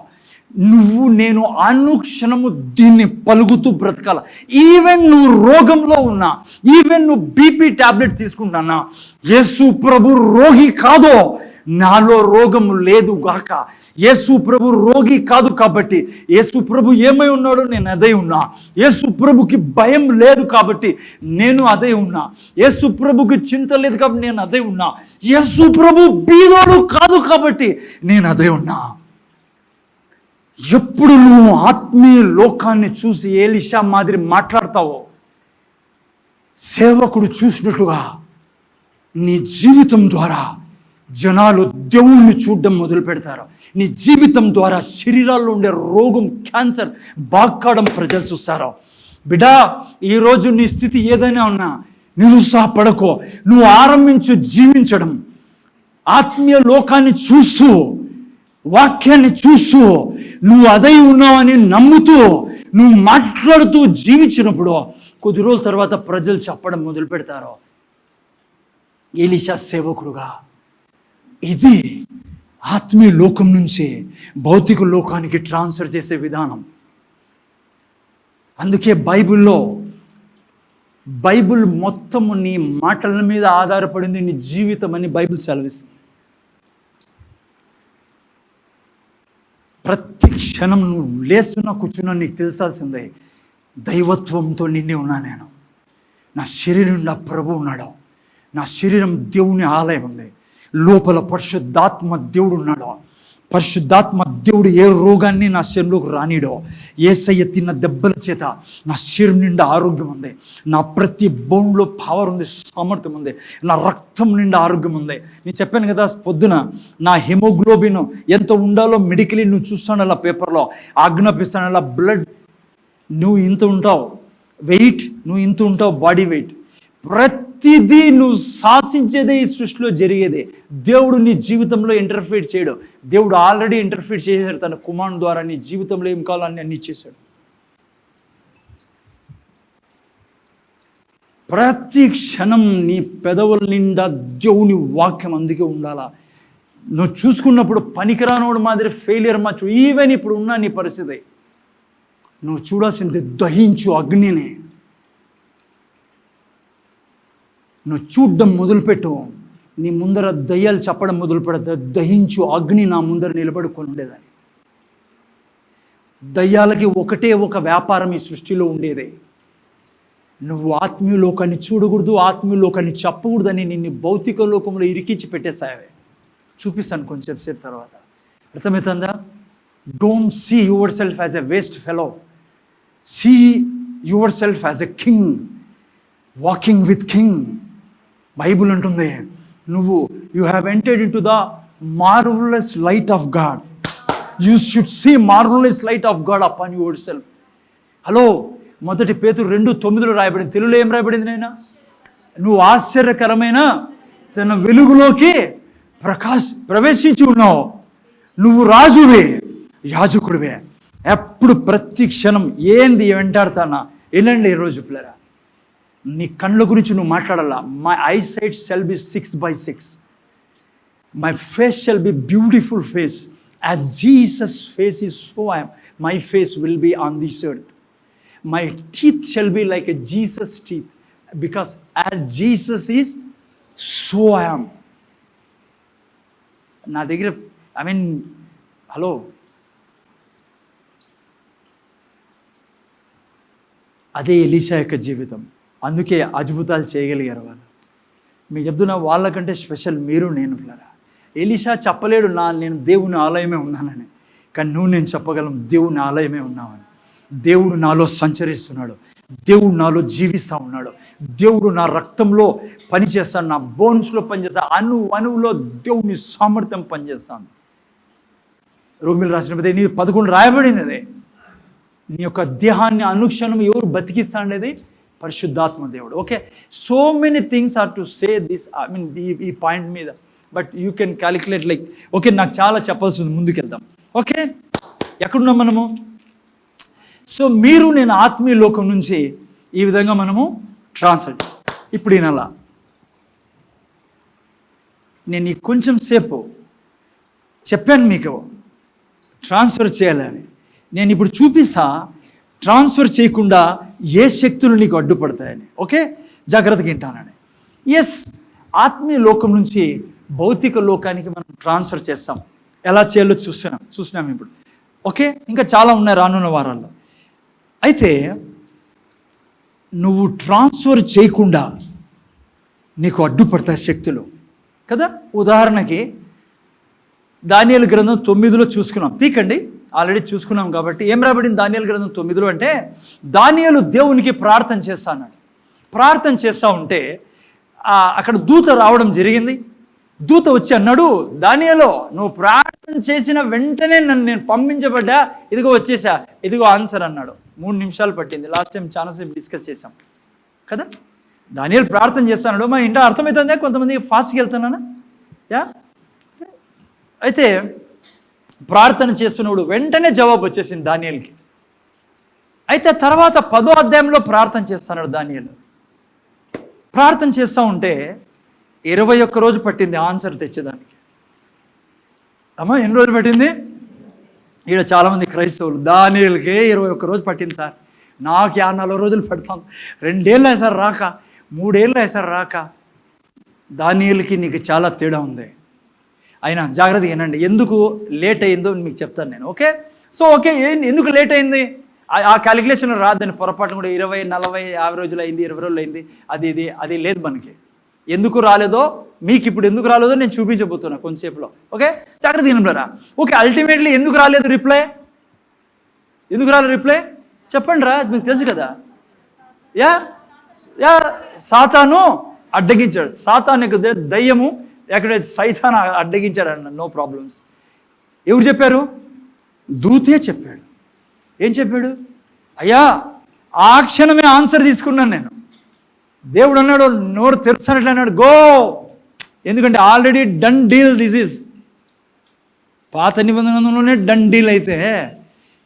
నేను అనుక్షణము దీన్ని పలుకుతూ బ్రతకాల. ఈవెన్ నువ్వు రోగంలో ఉన్నా, ఈవెన్ నువ్వు బీపీ టాబ్లెట్ తీసుకుంటున్నా, యేసు ప్రభు రోగి కాదో, నాలో రోగము లేదు గాక. యేసు ప్రభు రోగి కాదు కాబట్టి యేసు ప్రభు ఏమై ఉన్నాడో నేను అదే ఉన్నా. యేసు ప్రభుకి భయం లేదు కాబట్టి నేను అదే ఉన్నా. యేసు ప్రభుకి చింత లేదు కాబట్టి నేను అదే ఉన్నా. యేసు ప్రభు బీదోడు కాదు కాబట్టి నేను అదే ఉన్నా. ఎప్పుడు నువ్వు ఆత్మీయ లోకాన్ని చూసి ఎలీషా మాదిరి మాట్లాడతావో, సేవకుడు చూసినట్లుగా నీ జీవితం ద్వారా జనాలు దేవుణ్ణి చూడడం మొదలు పెడతారు. నీ జీవితం ద్వారా శరీరాల్లో ఉండే రోగం, క్యాన్సర్ బాక్కడం ప్రజలు చూస్తారు. బిడ్డా, ఈరోజు నీ స్థితి ఏదైనా ఉన్నా నిరుత్సాహపడకో. నువ్వు ఆరంభించు జీవించడం, ఆత్మీయ లోకాన్ని చూస్తూ, వాక్యాన్ని చూస్తూ, నువ్వు అదై ఉన్నావని నమ్ముతూ, నువ్వు మాట్లాడుతూ జీవించినప్పుడు కొద్ది రోజుల తర్వాత ప్రజలు చెప్పడం మొదలు పెడతారు, ఎలీషా సేవకుడుగా. ఇది ఆత్మీయ లోకం నుంచి భౌతిక లోకానికి ట్రాన్స్ఫర్ చేసే విధానం. అందుకే బైబిల్ మొత్తము నీ మాటల మీద ఆధారపడింది నీ జీవితం అని బైబిల్ సెలవిస్తుంది. ప్రతి క్షణం నువ్వు లేస్తున్నా కూర్చున్నా నీకు తెలిసాల్సిందే, దైవత్వంతో నిండి ఉన్నా నేను. నా శరీరం నా ప్రభు ఉన్నాడు. నా శరీరం దేవుని ఆలయం ఉంది. లోపల పరిశుద్ధాత్మ దేవుడు ఉన్నాడు. పరిశుద్ధాత్మ దేవుడు ఏ రోగాన్ని నా శరీరంలోకి రానిడో. యేసయ్య తిన్న దెబ్బల చేత నా శరీరం నిండా ఆరోగ్యం ఉంది. నా ప్రతి బోన్లో పవర్ ఉంది, సామర్థ్యం ఉంది. నా రక్తం నిండా ఆరోగ్యం ఉంది. నేను చెప్పాను కదా పొద్దున, నా హిమోగ్లోబిన్ ఎంత ఉండాలో మెడికలీ నువ్వు చూస్తాను అలా పేపర్లో ఆజ్ఞాపిస్తాను. అలా బ్లడ్ నువ్వు ఇంత ఉంటావు, వెయిట్ నువ్వు ఇంత ఉంటావు, బాడీ వెయిట్. ప్రతిదీ నువ్వు శాసించేదే ఈ సృష్టిలో జరిగేదే. దేవుడు నీ జీవితంలో ఇంటర్ఫీర్ చేయడు. దేవుడు ఆల్రెడీ ఇంటర్ఫీర్ చేశాడు తన కుమారుని ద్వారా. నీ జీవితంలో ఏం కావాలో అన్ని చేశాడు. ప్రతి క్షణం నీ పెదవుల నిండా దేవుని వాక్యం అందుకే ఉండాలా. నువ్వు చూసుకున్నప్పుడు పనికిరానోడు మాదిరి ఫెయిలియర్ మార్చు. ఈవెన్ ఇప్పుడు ఉన్న నీ పరిస్థితి నువ్వు చూడాల్సింది దహించు అగ్నిని. నువ్వు చూడడం మొదలుపెట్టు, నీ ముందర దయ్యాలు చెప్పడం మొదలు పెడతా, దహించు అగ్ని నా ముందర నిలబడుకొని ఉండేదని. దయ్యాలకి ఒకటే ఒక వ్యాపారం ఈ సృష్టిలో ఉండేదే. నువ్వు ఆత్మీయ లోకాన్ని చూడకూడదు, ఆత్మీయ లోకాన్ని చెప్పకూడదని నిన్ను భౌతిక లోకంలో ఇరికించి పెట్టేసావే. చూపిస్తాను కొంచెం సేపు తర్వాత. అర్థమవుతుందా? Don't see yourself as a waste fellow. See yourself as a king, walking with king. Bible అంటుంది, నువ్వు you have entered in to the marvellous light of God. You should see marvellous light of God upon yourself. Hello, 1 పేతురు 2:9 రాయబడింది. తెలుగులో ఏం రాయబడింది నాయనా? నువ్వు ఆశ్చర్యకరమైన తన వెలుగులోకి ప్రవేశించి ఉన్నావు. నువ్వు రాజువే, యాజకుడివే. ఎప్పుడు ప్రతి క్షణం ఏంది వెంటాడుతానా? ఏంటండి ఈరోజు పిల్లరా, నీ కళ్ళ గురించి నువ్వు మాట్లాడాలా. My eye sight shall be 6/6. My face shall be beautiful face. As Jesus face is so I'm, my face will be on this earth. My teeth shall be like a Jesus teeth, because as Jesus is so I'm. నా దగ్గర hello, అదే Elisha యొక్క జీవితం. అందుకే అద్భుతాలు చేయగలిగారు వాళ్ళు. మీకు చెప్తున్నా, వాళ్ళకంటే స్పెషల్ మీరు నేను పిల్లరా. ఎలీషా చెప్పలేడు నేను దేవుని ఆలయమే ఉన్నానని, కానీ నేను చెప్పగలను దేవుని ఆలయమే ఉన్నామని. దేవుడు నాలో సంచరిస్తున్నాడు, దేవుడు నాలో జీవిస్తూ ఉన్నాడు, దేవుడు నా రక్తంలో పనిచేస్తాడు, నా బోన్స్లో పనిచేస్తాను, అణువులో దేవుని సామర్థ్యం పనిచేస్తాను. రోమిలు రాసిన 11 రాయబడింది అదే. నీ యొక్క దేహాన్ని అనుక్షణం ఎవరు బతికిస్తాండేది? పరిశుద్ధాత్మ దేవుడు. Okay, so many things are to say this, ఈ పాయింట్ మీద, but you can calculate like. Okay, నాకు చాలా చెప్పాల్సి ఉంది, ముందుకెళ్దాం. ఓకే, ఎక్కడున్నాం మనము? సో మీరు నేను ఆత్మీయ లోకం నుంచి ఈ విధంగా మనము ట్రాన్స్ఫర్. ఇప్పుడు ఈయనలా నేను ఈ కొంచెం సేపు చెప్పాను మీకు ట్రాన్స్ఫర్ చేయాలని. నేను ఇప్పుడు చూపిస్తా ట్రాన్స్ఫర్ చేయకుండా ఏ శక్తులు నీకు అడ్డుపడతాయని. ఓకే, జాగ్రత్తగా వింటానని. ఎస్, ఆత్మీయ లోకం నుంచి భౌతిక లోకానికి మనం ట్రాన్స్ఫర్ చేస్తాం. ఎలా చేయాలో చూసినాం ఇప్పుడు. ఓకే, ఇంకా చాలా ఉన్నాయి రానున్న వారాల్లో. అయితే నువ్వు ట్రాన్స్ఫర్ చేయకుండా నీకు అడ్డుపడతాయి శక్తులు కదా. ఉదాహరణకి దానియేలు గ్రంథం 9లో చూసుకున్నాం. తీకండి, ఆల్రెడీ చూసుకున్నాం కాబట్టి. ఏం రాబడింది దానియేలు గ్రంథం 9లో అంటే, దానియేలు దేవునికి ప్రార్థన చేస్తా అన్నాడు. ప్రార్థన చేస్తూ ఉంటే అక్కడ దూత రావడం జరిగింది. దూత వచ్చి అన్నాడు, దానియేలు నువ్వు ప్రార్థన చేసిన వెంటనే నేను పంపించబడ్డా, ఇదిగో వచ్చేసా, ఇదిగో ఆన్సర్ అన్నాడు. 3 నిమిషాలు పట్టింది. లాస్ట్ టైం చాలాసేపు డిస్కస్ చేసాం కదా. దానియేలు ప్రార్థన చేస్తాడు. మా ఇంట్లో అర్థమవుతుందా? కొంతమంది ఫాస్ట్గా వెళ్తున్నానా? యా, అయితే ప్రార్థన చేస్తున్నప్పుడు వెంటనే జవాబు వచ్చేసింది దానియేలుకి. అయితే తర్వాత 10వ అధ్యాయంలో ప్రార్థన చేస్తున్నాడు దానియేలు. ప్రార్థన చేస్తూ ఉంటే 21 రోజు పట్టింది ఆన్సర్ తెచ్చేదానికి. అమ్మా, ఎన్ని రోజులు పట్టింది? ఇక్కడ చాలామంది క్రైస్తవులు దానియేలుకే 21 రోజు పట్టింది సార్, నాకు 40 రోజులు పడతాం, 2 ఏళ్ళు సార్ రాక, 3 ఏళ్ళు సార్ రాక. దానియేలుకి నీకు చాలా తేడా ఉంది. అయినా జాగ్రత్తగా వినండి, ఎందుకు లేట్ అయిందో మీకు చెప్తాను నేను. ఓకే, సో ఓకే, ఎందుకు లేట్ అయింది ఆ క్యాలిక్యులేషన్ రాదని పొరపాటు కూడా 20, 40, 50 రోజులు అయింది, 20 రోజులు అయింది, అది లేదు మనకి. ఎందుకు రాలేదో మీకు ఇప్పుడు ఎందుకు రాలేదో నేను చూపించబోతున్నా కొంతసేపులో. ఓకే, జాగ్రత్త వినరా. ఓకే, అల్టిమేట్లీ ఎందుకు రాలేదు రిప్లై? ఎందుకు రాలేదు రిప్లై చెప్పండి రా, మీకు తెలుసు కదా. యా సాతాను అడ్డగించాడు. సాతాను దయ్యము ఎక్కడ సైతాను అడ్డగించాడు అన్న, నో ప్రాబ్లమ్స్. ఎవరు చెప్పారు? దూతే చెప్పాడు. ఏం చెప్పాడు? అయ్యా ఆ క్షణమే ఆన్సర్ తీసుకున్నాను నేను. దేవుడు అన్నాడు, నోరు తెరుస్తానట్లు అన్నాడు, గో. ఎందుకంటే already done deal. This is పాత నిబంధనలోనే డన్ డీల్. అయితే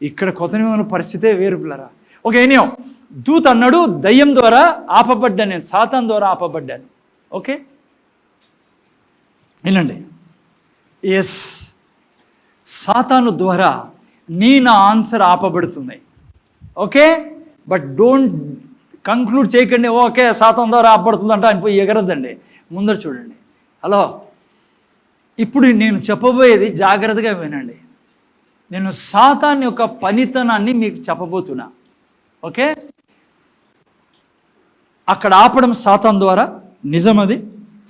ఇక్కడ కొత్త నిబంధన పరిస్థితే వేరు పిల్లరా. ఓకే, ఎనియో దూత అన్నాడు, దయ్యం ద్వారా ఆపబడ్డాను నేను, సాతాన్ ద్వారా ఆపబడ్డాను. ఓకే, వినండి. ఎస్, సాతాను ద్వారా నా ఆన్సర్ ఆపబడుతుంది. ఓకే, బట్ డోంట్ కంక్లూడ్ చేయకండి. ఓకే, సాతాను ద్వారా ఆపబడుతుందంట అని పోయి ఎగరద్దండి. ముందర చూడండి. హలో, ఇప్పుడు నేను చెప్పబోయేది జాగ్రత్తగా వినండి. నేను సాతాన్ యొక్క పనితనాన్ని మీకు చెప్పబోతున్నా. ఓకే, అక్కడ ఆపడం సాతాన్ ద్వారా నిజం. అది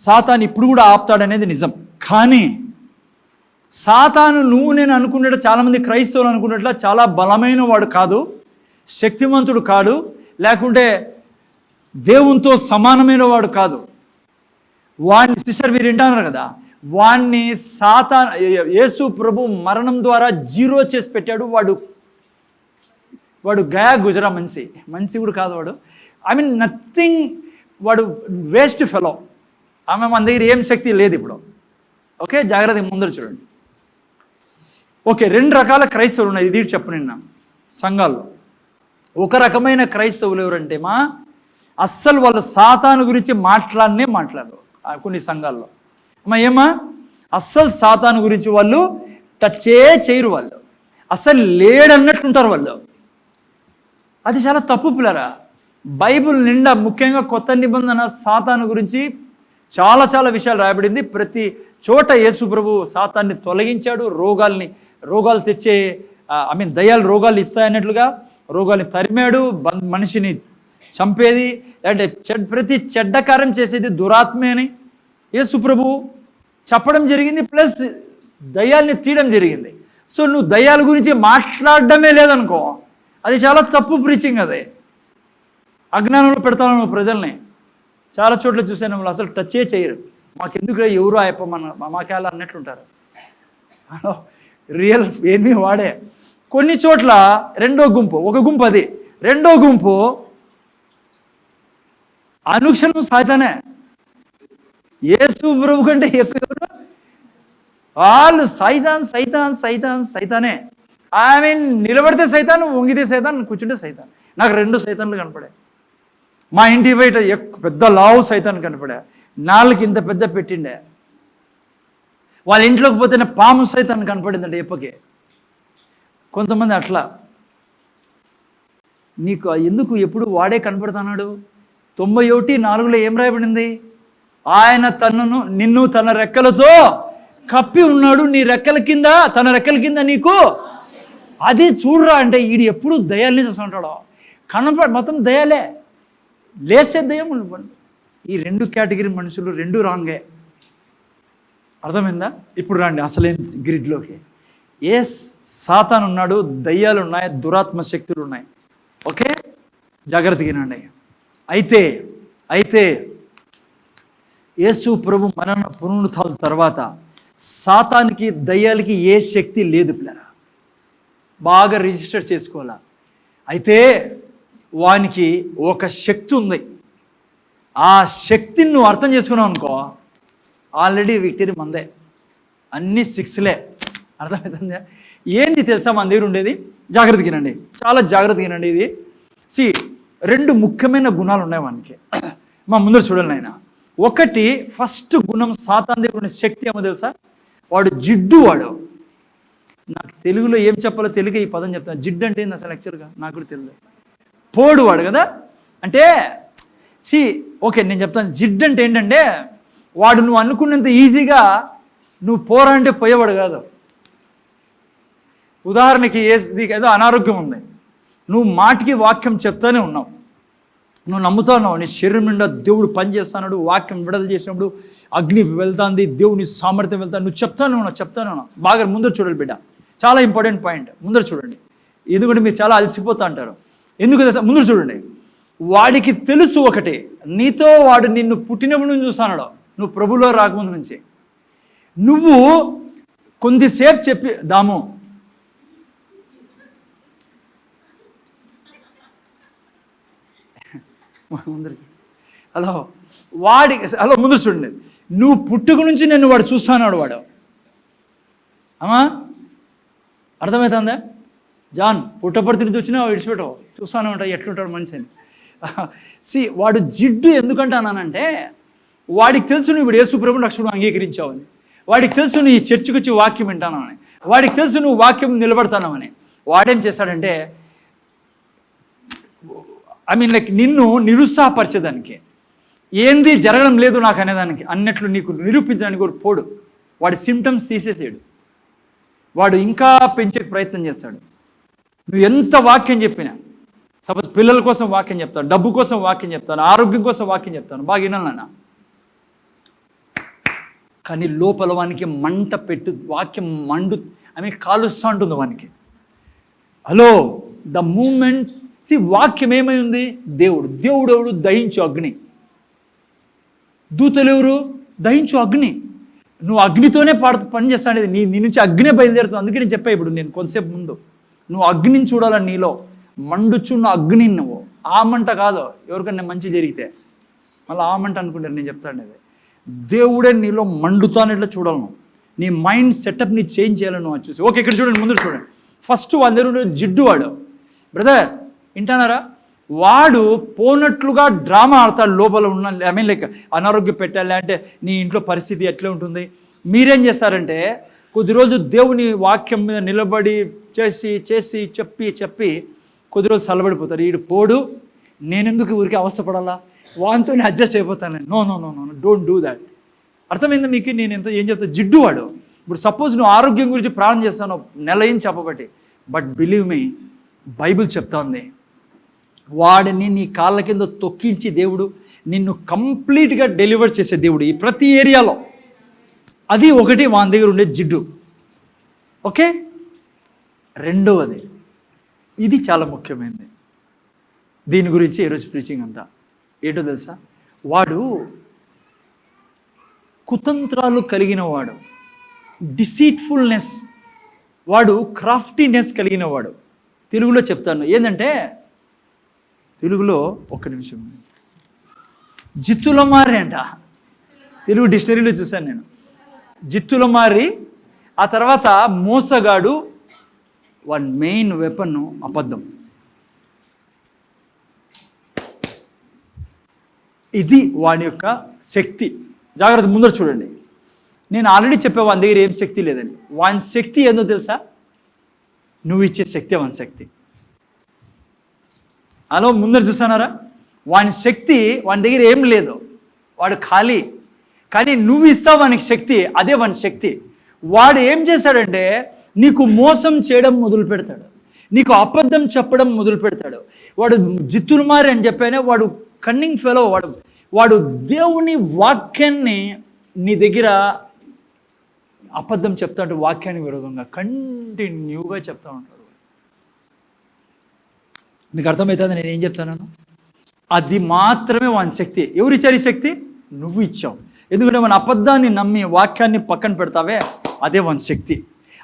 సాతాను ఇప్పుడు కూడా ఆపుతాడనేది నిజం. కానీ సాతాను నువ్వు నేను అనుకున్నట్టు, చాలామంది క్రైస్తవులు అనుకున్నట్ల చాలా బలమైన వాడు కాదు, శక్తివంతుడు కాదు, లేకుంటే దేవునితో సమానమైన వాడు కాదు. వాడిని సిస్టర్ మీరు వింటున్నారు కదా, వాడిని యేసు ప్రభు మరణం ద్వారా 0 చేసి పెట్టాడు. వాడు గయా గుజరా మనిషి కూడా కాదు వాడు. I mean nothing. వాడు వేస్ట్ ఫెలో. ఆమె మన దగ్గర ఏం శక్తి లేదు ఇప్పుడు. ఓకే, జాగ్రత్తగా ముందర చూడండి. ఓకే, 2 రకాల క్రైస్తవులు ఉన్నాయి. ఇది చెప్పు నిన్న సంఘాల్లో. ఒక రకమైన క్రైస్తవులు ఎవరంటే అస్సలు వాళ్ళు సాతాను గురించి మాట్లాడరు కొన్ని సంఘాల్లో. ఏమా అస్సలు సాతాను గురించి వాళ్ళు టచ్చే చేయరు. వాళ్ళు అస్సలు లేడన్నట్టుంటారు వాళ్ళు. అది చాలా తప్పు పిల్లరా. బైబిల్ నిండా ముఖ్యంగా కొత్త నిబంధన సాతాను గురించి చాలా చాలా విషయాలు రాయబడింది. ప్రతి చోట యేసు ప్రభు సాతాన్ని తొలగించాడు. రోగాలు తెచ్చే దయ్యాలు రోగాలు ఇస్తాయన్నట్లుగా రోగాల్ని తరిమాడు. మనిషిని చంపేది అంటే ప్రతి చెడ్డ కార్యం చేసేది దురాత్మే అని యేసు ప్రభు చెప్పడం జరిగింది. ప్లస్ దయ్యాల్ని తీయడం జరిగింది. సో నువ్వు దయ్యాల గురించి మాట్లాడడమే లేదనుకో, అది చాలా తప్పు ప్రీచింగ్. అదే అజ్ఞానంలో పెడతాను నువ్వు ప్రజల్ని. చాలా చోట్ల చూసాను, వాళ్ళు అసలు టచ్చే చేయరు. మాకెందుకు ఎవరు ఆయప్ప మాకేలా అన్నట్లుంటారు. రియల్ ఏమీ వాడే. కొన్ని చోట్ల ఒక గుంపు అది, రెండో గుంపు అనుక్షణం సాతానే. యేసు ప్రభు కంటే ఎక్కువ వాళ్ళు సైతానే. నిలబడితే సైతాన్, వంగితే సైతాన్, కూర్చుంటే సైతాన్. నాకు 2 సైతాన్లు కనపడాయి. మా ఇంటి బయట పెద్ద లావు సైతాన్ కనపడా, 4 ఇంత పెద్ద పెట్టిండే. వాళ్ళ ఇంట్లోకి పోతే పాము సైతాన్ కనపడిందంటే ఎప్పకే. కొంతమంది అట్లా. నీకు ఎందుకు ఎప్పుడు వాడే కనపడుతున్నాడు? 91:4 ఏం రాయబడింది? ఆయన నిన్ను తన రెక్కలతో కప్పి ఉన్నాడు, నీ రెక్కల కింద, తన రెక్కల కింద నీకు. అది చూడరా అంటే వీడు ఎప్పుడు దయాల్ని చూస్తుంటాడో. మొత్తం దయాలే, లేసే దయం. ఈ 2 కేటగిరీ మనుషులు 2 రాంగే. అర్థమైందా? ఇప్పుడు రండి అసలే గ్రిడ్లోకి. సాతాను ఉన్నాడు, దయ్యాలు ఉన్నాయి, దురాత్మ శక్తులు ఉన్నాయి. ఓకే, జాగ్రత్తగానండి. అయితే యేసు ప్రభు మరణ పునరుత్థానం తర్వాత సాతానికి, దయ్యాలకి ఏ శక్తి లేదు పిల్లరా. బాగా రిజిస్టర్ చేసుకోవాలా. అయితే వానికి ఒక శక్తి ఉంది. ఆ శక్తిని నువ్వు అర్థం చేసుకున్నావు అనుకో, ఆల్రెడీ విక్టరీ మందే. అన్నీ 6లే. అర్థమవుతుందా? ఏంది తెలుసా మన దగ్గర ఉండేది? జాగ్రత్తగానండి, చాలా జాగ్రత్తగానండి. ఇది 2 ముఖ్యమైన గుణాలు ఉన్నాయి వానికి. మా ముందర చూడండి ఆయన. ఒకటి, ఫస్ట్ గుణం సాతాన్ దగ్గర ఉన్న శక్తి ఏమో తెలుసా? వాడు జిడ్డు. వాడు, నాకు తెలుగులో ఏం చెప్పాలో తెలుగు ఈ పదం చెప్తాను. జిడ్డు అంటే ఏంది అసలు యాక్చువల్గా నాకు కూడా తెలియదు. పోడు వాడు కదా. అంటే ఓకే నేను చెప్తాను. జిడ్డు అంటే ఏంటంటే వాడు నువ్వు అనుకున్నంత ఈజీగా నువ్వు పోరా అంటే పోయేవాడు కాదు. ఉదాహరణకి ఏదో అనారోగ్యం ఉంది, నువ్వు మాటికి వాక్యం చెప్తానే ఉన్నావు, నువ్వు నమ్ముతా ఉన్నావు, నీ శరీరం నిండా దేవుడు పనిచేస్తున్నాడు, వాక్యం విడుదల చేసినప్పుడు అగ్ని వెళ్తాంది, దేవుని సామర్థ్యం వెళ్తాను, నువ్వు చెప్తానే ఉన్నావు. బాగా ముందర చూడాలి బిడ్డ, చాలా ఇంపార్టెంట్ పాయింట్. ముందర చూడండి, ఎందుకంటే మీరు చాలా అలసిపోతా అంటారు. ఎందుకు తెలుసా? ముందర చూడండి. వాడికి తెలుసు ఒకటి, నీతో వాడు నిన్ను పుట్టినప్పుడు నుంచి చూస్తున్నాడు, నువ్వు ప్రభులో రాకముందు నుంచి. నువ్వు కొద్దిసేపు చెప్పి దాము హలో ముందు చూడండి. నువ్వు పుట్టుక నుంచి నేను వాడు చూస్తున్నాడు. వాడు అమ్మా అర్థమవుతుందా? జాన్ పుట్టపర్తి నుంచి వచ్చినా విడిచిపెట్టవు, చూస్తానే ఉంటావు ఎట్లుంటాడు మనిషి అని. వాడు జిడ్డు ఎందుకంటానంటే వాడికి తెలుసు నువ్వు ఇప్పుడు యేసు ప్రభువుని రక్షకుడు అంగీకరించావని, వాడికి తెలుసు నువ్వు ఈ చర్చికి వచ్చి వాక్యం వింటానని, వాడికి తెలుసు నువ్వు వాక్యం నిలబడతానని. వాడేం చేస్తాడంటే నిన్ను నిరుత్సాహపరిచేదానికి, ఏంది జరగడం లేదు నాకు అనేదానికి, అన్నట్లు నీకు నిరూపించడానికి కూడా పోడు. వాడి సిమ్టమ్స్ తీసేసాడు. వాడు ఇంకా పెంచే ప్రయత్నం చేస్తాడు. నువ్వు ఎంత వాక్యం చెప్పినా, సపోజ్ పిల్లల కోసం వాక్యం చెప్తాను, డబ్బు కోసం వాక్యం చెప్తాను, ఆరోగ్యం కోసం వాక్యం చెప్తాను, బాగా వినాలన్నా, కానీ లోపల వానికి మంట పెట్టు, వాక్యం కాలుస్తూ ఉంటుంది వానికి. హలో, ద మూమెంట్ వాక్యం ఏమై ఉంది? దేవుడు ఎవడు? దహించు అగ్ని. దూతలు ఎవరు? దహించు అగ్ని. నువ్వు అగ్నితోనే పని చేస్తానేది, నీ నుంచి అగ్నే బయలుదేరుతుంది. అందుకే నేను చెప్పా ఇప్పుడు నేను కొంతసేపు ముందు, నువ్వు అగ్నిని చూడాలని, నీలో మండుచున్న అగ్ని నువ్వు. ఆ మంట కాదు, ఎవరికన్నా మంచి జరిగితే మళ్ళీ ఆ మంట అనుకుంటారు. నేను చెప్తాను అది దేవుడే నీలో మండుతానట్లా చూడాలి. నువ్వు నీ మైండ్ సెటప్ని చేంజ్ చేయాలని నువ్వు చూసి. ఓకే, ఇక్కడ చూడండి, ముందు చూడండి. ఫస్ట్ వాళ్ళ దగ్గర జిడ్డు వాడు. బ్రదర్ వింటానారా? వాడు పోనట్లుగా డ్రామా ఆడతాడు లోపల ఉన్న. లైక్ అనారోగ్యం పెట్టాలి అంటే నీ ఇంట్లో పరిస్థితి ఎట్లా ఉంటుంది. మీరేం చేస్తారంటే కొద్ది రోజు దేవుని వాక్యం మీద నిలబడి చేసి చెప్పి కొద్ది రోజు చల్లబడిపోతారు. వీడు పోడు, నేనెందుకు ఊరికి అవస్థపడాలా, వానితో నేను అడ్జస్ట్ అయిపోతాను. No don't do that. అర్థమైందా మీకు? నేను ఏం చెప్తాను? జిడ్డు వాడు. ఇప్పుడు సపోజ్ నువ్వు ఆరోగ్యం గురించి ప్రార్థన చేస్తాను, నెల ఏం చెప్పబట్టి, బట్ బిలీవ్ మీ, బైబిల్ చెప్తా ఉంది, వాడిని నీ కాళ్ళ కింద తొక్కించి దేవుడు నిన్ను కంప్లీట్గా డెలివర్ చేసే దేవుడు ఈ ప్రతి ఏరియాలో. అది ఒకటి వాని దగ్గర ఉండే జిడ్డు. ఓకే, రెండవది, ఇది చాలా ముఖ్యమైనది, దీని గురించి ఈరోజు ప్రీచింగ్ అంతా ఏంటో తెలుసా? వాడు కుతంత్రాలు కలిగిన వాడు, డిసీట్ఫుల్నెస్, వాడు క్రాఫ్టీనెస్ కలిగిన వాడు. తెలుగులో చెప్తాను ఏంటంటే, తెలుగులో ఒక్క నిమిషం, జిత్తులమారి అంట. తెలుగు డిక్షనరీలో చూశాను నేను, జిత్తులమారి. ఆ తర్వాత మోసగాడు, వాడి మెయిన్ వెపన్ అబద్ధం. ఇది వాడి యొక్క శక్తి. జాగ్రత్త, ముందర చూడండి. నేను ఆల్రెడీ చెప్పా వాని దగ్గర ఏం శక్తి లేదని. వాని శక్తి ఏందో తెలుసా? నువ్వు ఇచ్చే శక్తి వాని శక్తి. అలా ముందర చూసానారా? వాని శక్తి వాని దగ్గర ఏం లేదు, వాడు ఖాళీ. కానీ నువ్వు ఇస్తావు వానికి శక్తి, అదే వాని శక్తి. వాడు ఏం చేశాడంటే నీకు మోసం చేయడం మొదలు పెడతాడు, నీకు అబద్ధం చెప్పడం మొదలు పెడతాడు. వాడు జిత్తులమారి అని చెప్పానే, వాడు కన్నింగ్ ఫెలో. వాడు దేవుని వాక్యాన్ని నీ దగ్గర అబద్ధం చెప్తాడు, వాక్యానికి విరోధంగా కంటిన్యూగా చెప్తా ఉంటాడు. మీకు అర్థమవుతుంది నేను ఏం చెప్తాను? అది మాత్రమే వాని శక్తి. ఎవరు ఇచ్చారు ఈ శక్తి? నువ్వు ఇచ్చావు. ఎందుకంటే మన అబద్ధాన్ని నమ్మి వాక్యాన్ని పక్కన పెడతావే, అదే వాని శక్తి.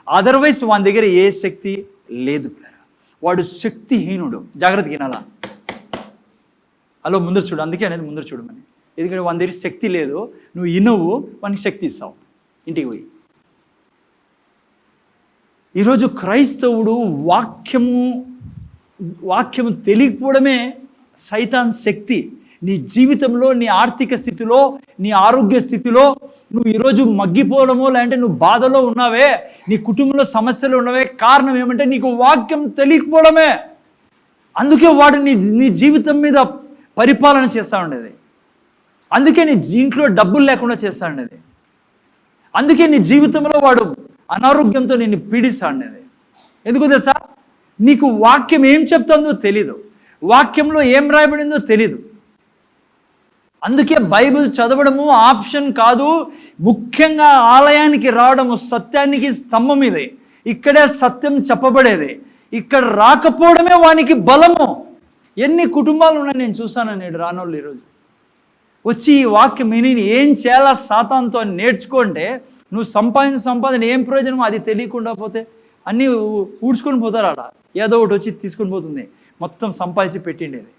అదర్వైజ్ వాని దగ్గర ఏ శక్తి లేదు. వాడు శక్తిహీనుడు. జాగ్రత్త వినాలా? అలా ముందర చూడు. అందుకే అనేది ముందర చూడమని. ఎందుకంటే వాని దగ్గర శక్తి లేదు, నువ్వు ఇనువు, వానికి శక్తి ఇస్తావు ఇంటికి పోయి. ఈరోజు క్రైస్తవుడు వాక్యము తెలియకపోవడమే సైతాన్ శక్తి. నీ జీవితంలో, నీ ఆర్థిక స్థితిలో, నీ ఆరోగ్య స్థితిలో నువ్వు ఈరోజు మగ్గిపోవడమో, లేదంటే నువ్వు బాధలో ఉన్నావే, నీ కుటుంబంలో సమస్యలు ఉన్నవే, కారణం ఏమంటే నీకు వాక్యం తెలియకపోవడమే. అందుకే వాడు నీ జీవితం మీద పరిపాలన చేస్తూ ఉండేది. అందుకే నీ ఇంట్లో డబ్బులు లేకుండా చేస్తూ ఉండేది. అందుకే నీ జీవితంలో వాడు అనారోగ్యంతో నిన్ను పీడిస్తూ ఉండేది. ఎందుకు తెలుసా? నీకు వాక్యం ఏం చెప్తుందో తెలీదు, వాక్యంలో ఏం రాయబడిందో తెలీదు. అందుకే బైబిల్ చదవడము ఆప్షన్ కాదు, ముఖ్యంగా ఆలయానికి రావడము సత్యానికి స్తంభం ఇదే. ఇక్కడే సత్యం చెప్పబడేది. ఇక్కడ రాకపోవడమే వానికి బలము. ఎన్ని కుటుంబాలు ఉన్నాయి నేను చూసాను. నేడు రానోళ్ళు ఈరోజు వచ్చి ఈ వాక్యం విని ఏం చేయాలా సాతానుతో నేర్చుకుంటే, నువ్వు సంపాదన ఏం ప్రయోజనం అది తెలియకుండా పోతే అన్నీ ఊడ్చుకొని పోతారు. ఆడ ఏదో ఒకటి వచ్చి తీసుకొని పోతుంది, మొత్తం సంపాదించి పెట్టిండేది.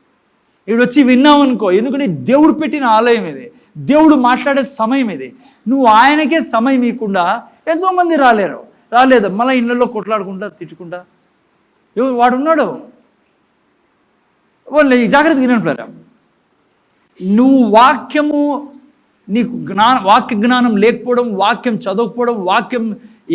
ఇప్పుడు వచ్చి విన్నావు అనుకో, ఎందుకంటే దేవుడు పెట్టిన ఆలయం ఇది, దేవుడు మాట్లాడే సమయం ఇది. నువ్వు ఆయనకే సమయం ఇవ్వకుండా ఎంతోమంది రాలేదు, మళ్ళీ ఇళ్ళల్లో కొట్లాడుకుంటా తిట్టుకుంటా. వాడు ఉన్నాడు. వాళ్ళు జాగ్రత్తగా వినంటారా? నువ్వు వాక్యము, నీకు వాక్య జ్ఞానం లేకపోవడం, వాక్యం చదవకపోవడం, వాక్యం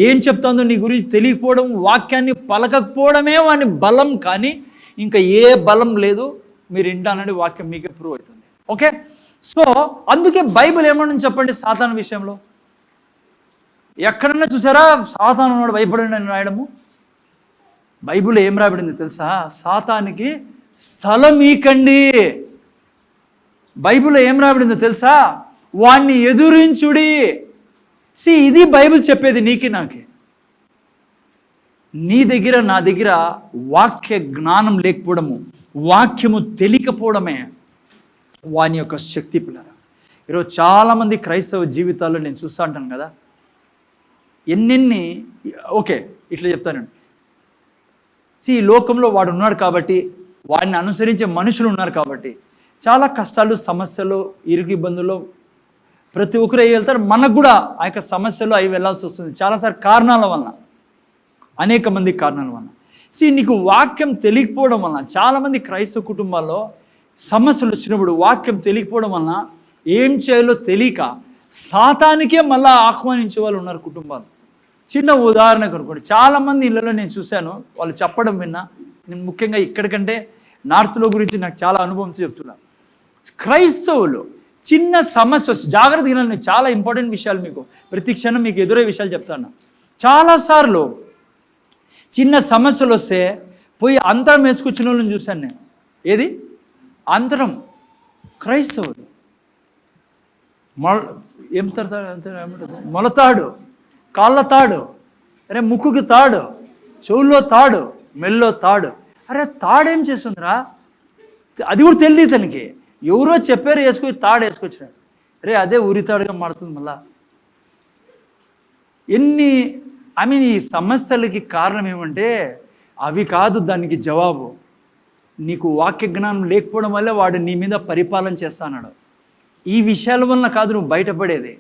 ఏం చెప్తుందో నీ గురించి తెలియకపోవడం, వాక్యాన్ని పలకకపోవడమే వాని బలం. కానీ ఇంకా ఏ బలం లేదు. మీరు వింటానండి, వాక్యం మీకే ప్రూవ్ అవుతుంది. ఓకే, సో అందుకే బైబిల్ ఏమన్నా చెప్పండి సాతాను విషయంలో. ఎక్కడన్నా చూసారా సాతాను ఉన్నాడు భయపడండి అని రాయడము? బైబిల్ ఏం రాయబడింది తెలుసా? సాతానికి స్థలం ఈకండి. బైబిల్లో ఏం రాయబడిందో తెలుసా? వాణ్ణి ఎదురించుడి. ఇది బైబిల్ చెప్పేది నీకి నాకే. నీ దగ్గర నా దగ్గర వాక్య జ్ఞానం లేకపోవడము, వాక్యము తెలియకపోవడమే వాని యొక్క శక్తి. పిల్లరా, ఈరోజు చాలామంది క్రైస్తవ జీవితాల్లో నేను చూస్తూ ఉంటాను కదా, ఓకే ఇట్లా చెప్తానండి. ఈ లోకంలో వాడు ఉన్నాడు కాబట్టి, వాడిని అనుసరించే మనుషులు ఉన్నారు కాబట్టి చాలా కష్టాలు, సమస్యలు, ఇరుకు ఇబ్బందులు ప్రతి ఒక్కరు అవి వెళ్తారు. మనకు కూడా ఆ యొక్క సమస్యలు అవి వెళ్ళాల్సి వస్తుంది చాలాసార్లు కారణాల వలన, అనేక మంది కారణాల వలన. నీకు వాక్యం తెలియకపోవడం వలన చాలామంది క్రైస్తవ కుటుంబాల్లో సమస్యలు వచ్చినప్పుడు వాక్యం తెలియకపోవడం వలన ఏం చేయాలో తెలియక సాతానికే మళ్ళీ ఆహ్వానించే వాళ్ళు ఉన్నారు కుటుంబాలు. చిన్న ఉదాహరణ కనుక్కోండి. చాలామంది ఇళ్ళలో నేను చూశాను, వాళ్ళు చెప్పడం విన్నా. నేను ముఖ్యంగా ఇక్కడికంటే నార్త్లో గురించి నాకు చాలా అనుభవం చెప్తున్నా. క్రైస్తవులు చిన్న సమస్య వచ్చి, జాగ్రత్తగా వినాలి, చాలా ఇంపార్టెంట్ విషయాలు మీకు ప్రతి క్షణం మీకు ఎదురే విషయాలు చెప్తాను. చాలాసార్లు చిన్న సమస్యలు వస్తే పోయి అంతరం వేసుకొచ్చిన వాళ్ళని చూశాను నేను. ఏది అంతరం? క్రైస్తవులు మొలతాడు, కాళ్ళ తాడు, అరే ముక్కుకి తాడు, చెవుల్లో తాడు, మెల్లో తాడు. అరే తాడేం చేస్తుందిరా? అది కూడా తెలియదు తనకి. ఎవరో చెప్పారు వేసుకొని తాడు వేసుకొచ్చినాడు. అరే అదే ఉరితాడుగా మారుతుంది మళ్ళా. ఈ సమస్యలకి కారణం ఏమంటే అవి కాదు, దానికి జవాబు నీకు వాక్య జ్ఞానం లేకపోవడం వల్లే వాడు నీ మీద పరిపాలన చేస్తాడు. ఈ విషయాల వలన కాదు నువ్వు బయటపడేది,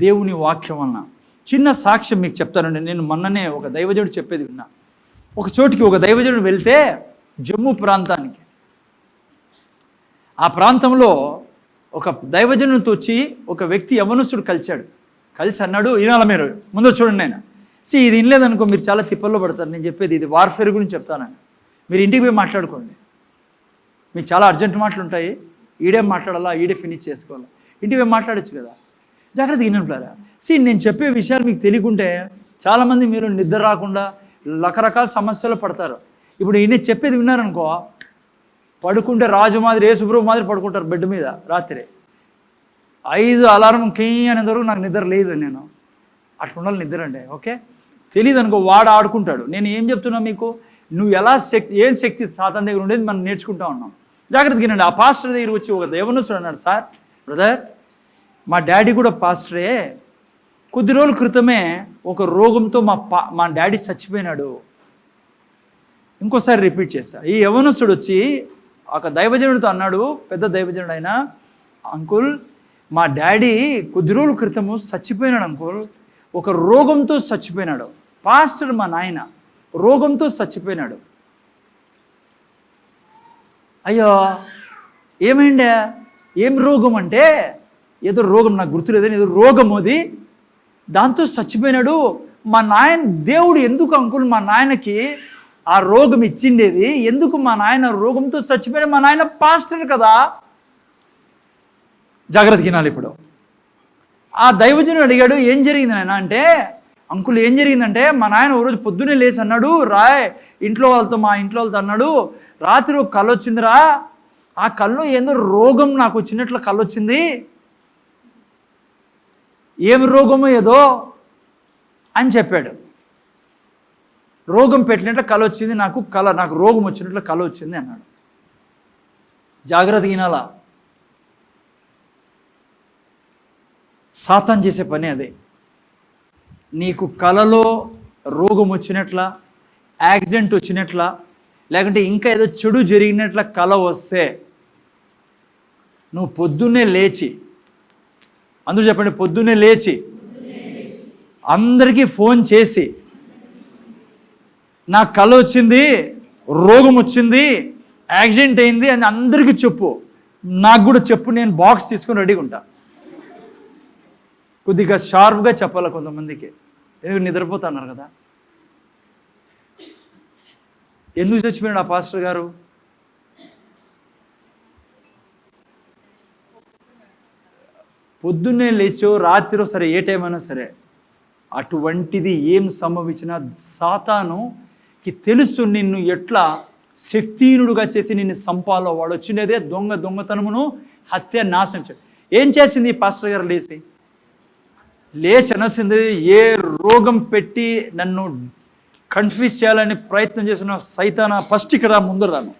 దేవుని వాక్యం వలన. చిన్న సాక్ష్యం మీకు చెప్తానండి. నేను మొన్ననే ఒక దైవజనుడు చెప్పేది విన్నా. ఒక చోటికి ఒక దైవజనుడు వెళ్తే జమ్మూ ప్రాంతానికి, ఆ ప్రాంతంలో ఒక దైవజనుడితో వచ్చి ఒక వ్యక్తి యవనస్తుడు కలిసి అన్నాడు, వినాల మీరు ముందు చూడండి నేను ఇది వినలేదనుకో మీరు చాలా తిప్పల్లో పడతారు. నేను చెప్పేది ఇది వార్ఫేర్ గురించి చెప్తానని. మీరు ఇంటికి పోయి మాట్లాడుకోండి, మీకు చాలా అర్జెంట్ మాటలు ఉంటాయి. ఈడేం మాట్లాడాలా, ఈడే ఫినిష్ చేసుకోవాలా, ఇంటికి పోయి మాట్లాడచ్చు కదా. జాగ్రత్త వినంటారా. నేను చెప్పే విషయాలు మీకు తెలియకుంటే చాలామంది మీరు నిద్ర రాకుండా రకరకాల సమస్యలు పడతారు. ఇప్పుడు ఈయన చెప్పేది విన్నారనుకో, పడుకుంటే రాజు మాదిరి యేసుప్రభు మాదిరి పడుకుంటారు బెడ్ మీద. రాత్రి 5 అలారం కీ అనేంత వరకు నాకు నిద్ర లేదు. నేను అట్లా ఉండాలి నిద్ర అంటే. ఓకే, తెలియదు అనుకో, వాడు ఆడుకుంటాడు. నేను ఏం చెప్తున్నా మీకు, నువ్వు ఎలా ఏం శక్తి సాతాన్ దగ్గర ఉండేది మనం నేర్చుకుంటా ఉన్నాం. జాగ్రత్తగా వినండి. ఆ పాస్టర్ దగ్గర వచ్చి ఒక దేవనస్తుడు అన్నాడు, సార్ బ్రదర్ మా డాడీ కూడా పాస్టరే, కొద్ది రోజుల క్రితమే ఒక రోగంతో మా డాడీ చచ్చిపోయినాడు. ఇంకోసారి రిపీట్ చేస్తా. ఈ యవనస్తుడు వచ్చి ఒక దైవజనుడితో అన్నాడు, పెద్ద దైవజనుడు అయినా, అంకుల్ మా డాడీ కొద్ది రోజుల క్రితము చచ్చిపోయినాడు అంకుల్, ఒక రోగంతో చచ్చిపోయినాడు. పాస్టర్ మా నాయన రోగంతో చచ్చిపోయినాడు. అయ్యో ఏమైందా, ఏం రోగం అంటే, ఏదో రోగం నాకు గుర్తులేదని, ఏదో రోగం అది, దాంతో చచ్చిపోయినాడు. మా నాయన దేవుడు ఎందుకు అంకుల్ మా నాయనకి ఆ రోగం ఇచ్చిండేది, ఎందుకు మా నాయన రోగంతో చచ్చిపోయాడు, మా నాయన పాస్టర్ కదా. జాగ్రత్త వినాలి. ఇప్పుడు ఆ దైవజనుడు అడిగాడు, ఏం జరిగింది నాయన అంటే, అంకుల్ ఏం జరిగిందంటే మా నాయన ఓ రోజు పొద్దున్నే లేచి అన్నాడు, మా ఇంట్లో వాళ్ళతో అన్నాడు, రాత్రి ఒక కళ్ళు వచ్చిందిరా, ఆ కళ్ళు ఏందో రోగం నాకు వచ్చినట్లు కళ్ళు వచ్చింది, ఏం రోగమో ఏదో అని చెప్పాడు. రోగం పెట్టినట్లు కళ వచ్చింది, నాకు రోగం వచ్చినట్లు కళ వచ్చింది అన్నాడు. జాగ్రత్త వినాలా. సాతాను చేసే పని అదే. నీకు కళలో రోగం వచ్చినట్ల, యాక్సిడెంట్ వచ్చినట్ల, లేకుంటే ఇంకా ఏదో చెడు జరిగినట్ల కళ వస్తే నువ్వు పొద్దున్నే లేచి, అందరూ చెప్పండి, పొద్దున్నే లేచి అందరికీ ఫోన్ చేసి, నాకు కళ వచ్చింది, రోగం వచ్చింది, యాక్సిడెంట్ అయింది అని అందరికీ చెప్పు. నాకు కూడా చెప్పు, నేను బాక్స్ తీసుకొని రెడీగా ఉంటా. కొద్దిగా షార్ప్గా చెప్పాలి కొంతమందికి, ఎందుకు నిద్రపోతున్నారు కదా. ఎందుకు చచ్చిపోయాడు ఆ పాస్టర్ గారు? పొద్దున్నే లేచో రాత్రిలో సరే, ఏ టైం అయినా సరే, అటువంటిది ఏం సంభవించినా సాతానుకి తెలుసు నిన్ను ఎట్లా శక్తిహీనుడుగా చేసి నిన్ను సంపాలో. వాడు వచ్చినదే దొంగతనమును, హత్య, నాశనం. ఏం చేసింది ఈ పాస్టర్ గారు? లేచి అనసింది, ఏ రోగం పెట్టి నన్ను కన్ఫ్యూజ్ చేయాలని ప్రయత్నం చేసిన సైతానా, ఫస్ట్ ఇక్కడ ముందర రాను.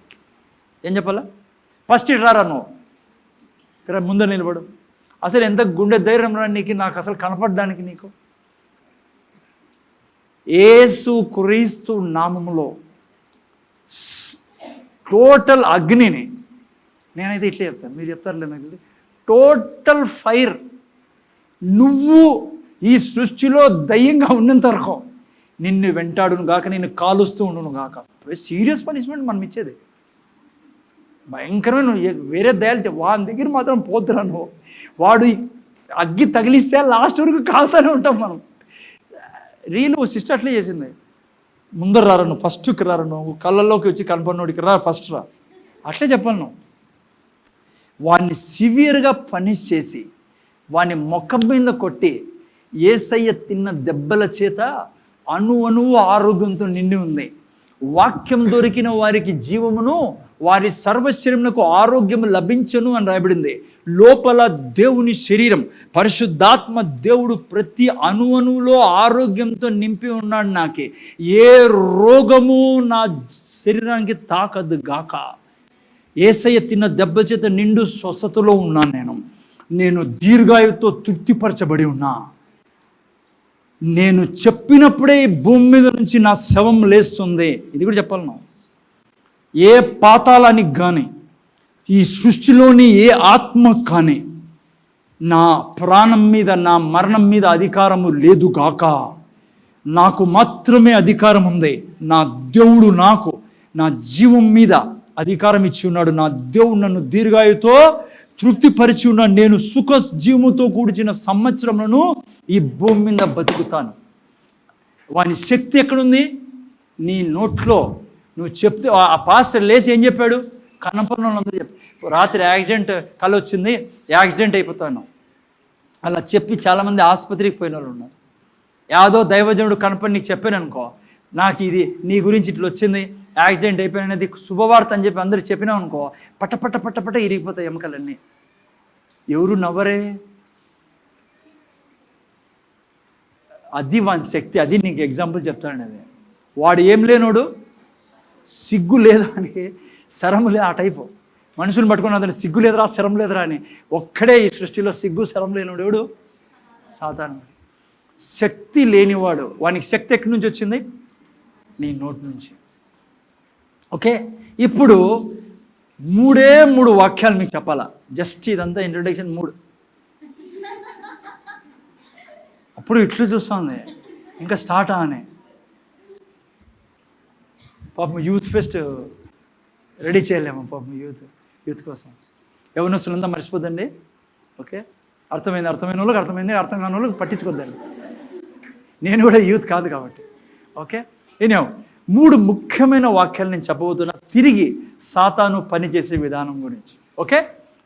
ఏం చెప్పాలా? ఫస్ట్ ఇక్కడ రాను, ఇక్కడ ముందర నిలబడు. అసలు ఎంత గుండె ధైర్యం రా నీకు, నాకు అసలు కనపడడానికి. నీకు యేసు క్రీస్తు నామములో టోటల్ అగ్నిని, నేనైతే ఇట్లే చెప్తాను, మీరు చెప్తారు లేదు, టోటల్ ఫైర్. నువ్వు ఈ సృష్టిలో దయ్యంగా ఉన్నంత వరకు నిన్ను వెంటాడును గాక, నిన్ను కాలుస్తూ ఉండును గాక. సీరియస్ పనిష్మెంట్ మనం ఇచ్చేది. భయంకరమైన వేరే దయాలు వాని దగ్గర మాత్రం పోతున్నాను. వాడు అగ్గి తగిలిస్తే లాస్ట్ వరకు కాలుతూనే ఉంటాం మనం. రీలు సిస్టర్ అట్లే చేసింది. ముందర రారా నువ్వు, ఫస్ట్కి రారా నువ్వు, కళ్ళల్లోకి వచ్చి కనపడినోడికి రా, ఫస్ట్ రా, అట్లే చెప్పాను నువ్వు. వాడిని సివియర్గా పనిష్ చేసి, వాని ముఖం మీద కొట్టి, యేసయ్య తిన్న దెబ్బల చేత అణువు ఆరోగ్యంతో నిండి ఉంది. వాక్యం దొరికిన వారికి జీవమును, వారి సర్వశరీరమునకు ఆరోగ్యము లభించను అని రాయబడింది. లోపల దేవుని శరీరం, పరిశుద్ధాత్మ దేవుడు ప్రతి అణువులో ఆరోగ్యంతో నింపి ఉన్నాడు. నాకే ఏ రోగము నా శరీరానికి తాకదు గాక. యేసయ్య తిన్న దెబ్బ చేత నిండు స్వస్థతలో ఉన్నాను. నేను దీర్ఘాయువుతో తృప్తిపరచబడి ఉన్నా. నేను చెప్పినప్పుడే ఈ భూమి మీద నుంచి నా శవం లేస్తుంది. ఇది కూడా చెప్పాలను. ఏ పాతాళానికి కానీ, ఈ సృష్టిలోని ఏ ఆత్మ కానీ నా ప్రాణం మీద, నా మరణం మీద అధికారము లేదు గాక. నాకు మాత్రమే అధికారం ఉంది. నా దేవుడు నాకు నా జీవం మీద అధికారం ఇచ్చి ఉన్నాడు. నా దేవుడు నన్ను దీర్ఘాయుతో తృప్తిపరిచి ఉన్నాడు. నేను సుఖ జీవముతో కూడిచిన సంవత్సరములను ఈ భూమి మీద బతుకుతాను. వాని శక్తి ఎక్కడుంది? నీ నోట్లో నువ్వు చెప్తే. ఆ పాస్టర్ లేచి ఏం చెప్పాడు? కనపడిన వాళ్ళందరూ చెప్పి, రాత్రి యాక్సిడెంట్ కళ వచ్చింది, యాక్సిడెంట్ అయిపోతాను అలా చెప్పి చాలామంది ఆసుపత్రికి పోయిన వాళ్ళు ఉన్నారు. యాదో దైవజనుడు కనపడి నీకు చెప్పాను అనుకో, నాకు ఇది నీ గురించి ఇట్లా వచ్చింది, యాక్సిడెంట్ అయిపోయినది శుభవార్త అని చెప్పి అందరూ చెప్పినావు అనుకో, పట్ట పట్ట పట్ట పట్ట ఇరిగిపోతాయి ఎముకలన్నీ. ఎవరు నవ్వరే? అది వాని శక్తి. అది నీకు ఎగ్జాంపుల్ చెప్తాను. అది వాడు ఏం లేనోడు, సిగ్గు లేదు అని, శరము లేదు, ఆ టైపు మనుషులు పట్టుకుని అతను సిగ్గు లేదురా శరం లేదురా అని. ఒక్కడే ఈ సృష్టిలో సిగ్గు శరం లేనివాడు ఎవడు? సాతాను. శక్తి లేనివాడు. వానికి శక్తి ఎక్కడి నుంచి వచ్చింది? నీ నోటి నుంచి. ఓకే, ఇప్పుడు 3 వాక్యాలు మీకు చెప్పాలా. జస్ట్ ఇదంతా ఇంట్రొడక్షన్ 3. అప్పుడు ఇట్లు చూస్తుంది ఇంకా స్టార్ట్ అని. పాపం యూత్ ఫెస్ట్ రెడీ చేయలేము పాపం యూత్ కోసం. యవనస్తులంతా మర్చిపోద్దండి. ఓకే, అర్థమైంది వాళ్ళకి అర్థమైంది, అర్థం కాని వాళ్ళకి పట్టించుకోద్దండి. నేను కూడా యూత్ కాదు కాబట్టి. ఓకే, నేను 3 ముఖ్యమైన వాక్యాలు నేను చెప్పబోతున్నా తిరిగి సాతాను పనిచేసే విధానం గురించి. ఓకే,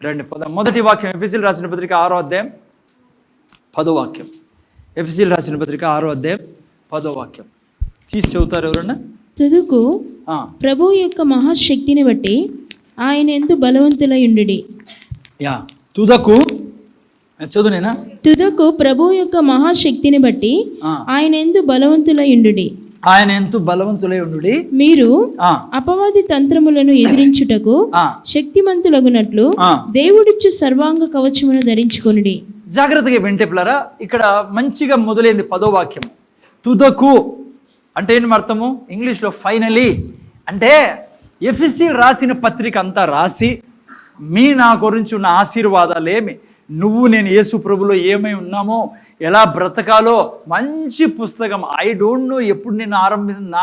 రండి పదం. మొదటి వాక్యం ఎఫెసీయులకు రాసిన పత్రిక 6వ అధ్యాయం 10వ వాక్యం. ఎఫెసీయులకు రాసిన పత్రిక 6వ అధ్యాయం 10వ వాక్యం తీసి చెబుతారు ఎవరన్నా? తుదకు ప్రభువు యొక్క మహాశక్తిని బట్టి ఆయన ఎందు బలవంతులై ఉండుడి. తుదకు చదువునేనా? తుదకు ప్రభువు యొక్క మహాశక్తిని బట్టి ఆయన ఎందు బలవంతులై ఉండుడి. ఆయన ఎందు బలవంతులై ఉండుడి. మీరు అపవాది తంత్రములను ఎదిరించుటకు శక్తిమంతులగునట్లు దేవుడిచ్చు సర్వాంగ కవచమును ధరించుకొనుడి. జాగ్రత్తగా వింటే పిల్లరా, ఇక్కడ మంచిగా మొదలైంది 10వ వాక్యం. తుదకు అంటే ఏంటి అర్థము? ఇంగ్లీష్లో ఫైనలీ అంటే ఎఫెసీయులకు రాసిన పత్రిక అంతా రాసి నా గురించి ఉన్న ఆశీర్వాదాలేమి, నువ్వు నేను యేసు ప్రభులో ఏమై ఉన్నామో, ఎలా బ్రతకాలో మంచి పుస్తకం. ఐ డోంట్ నో ఎప్పుడు నేను ఆరంభించిన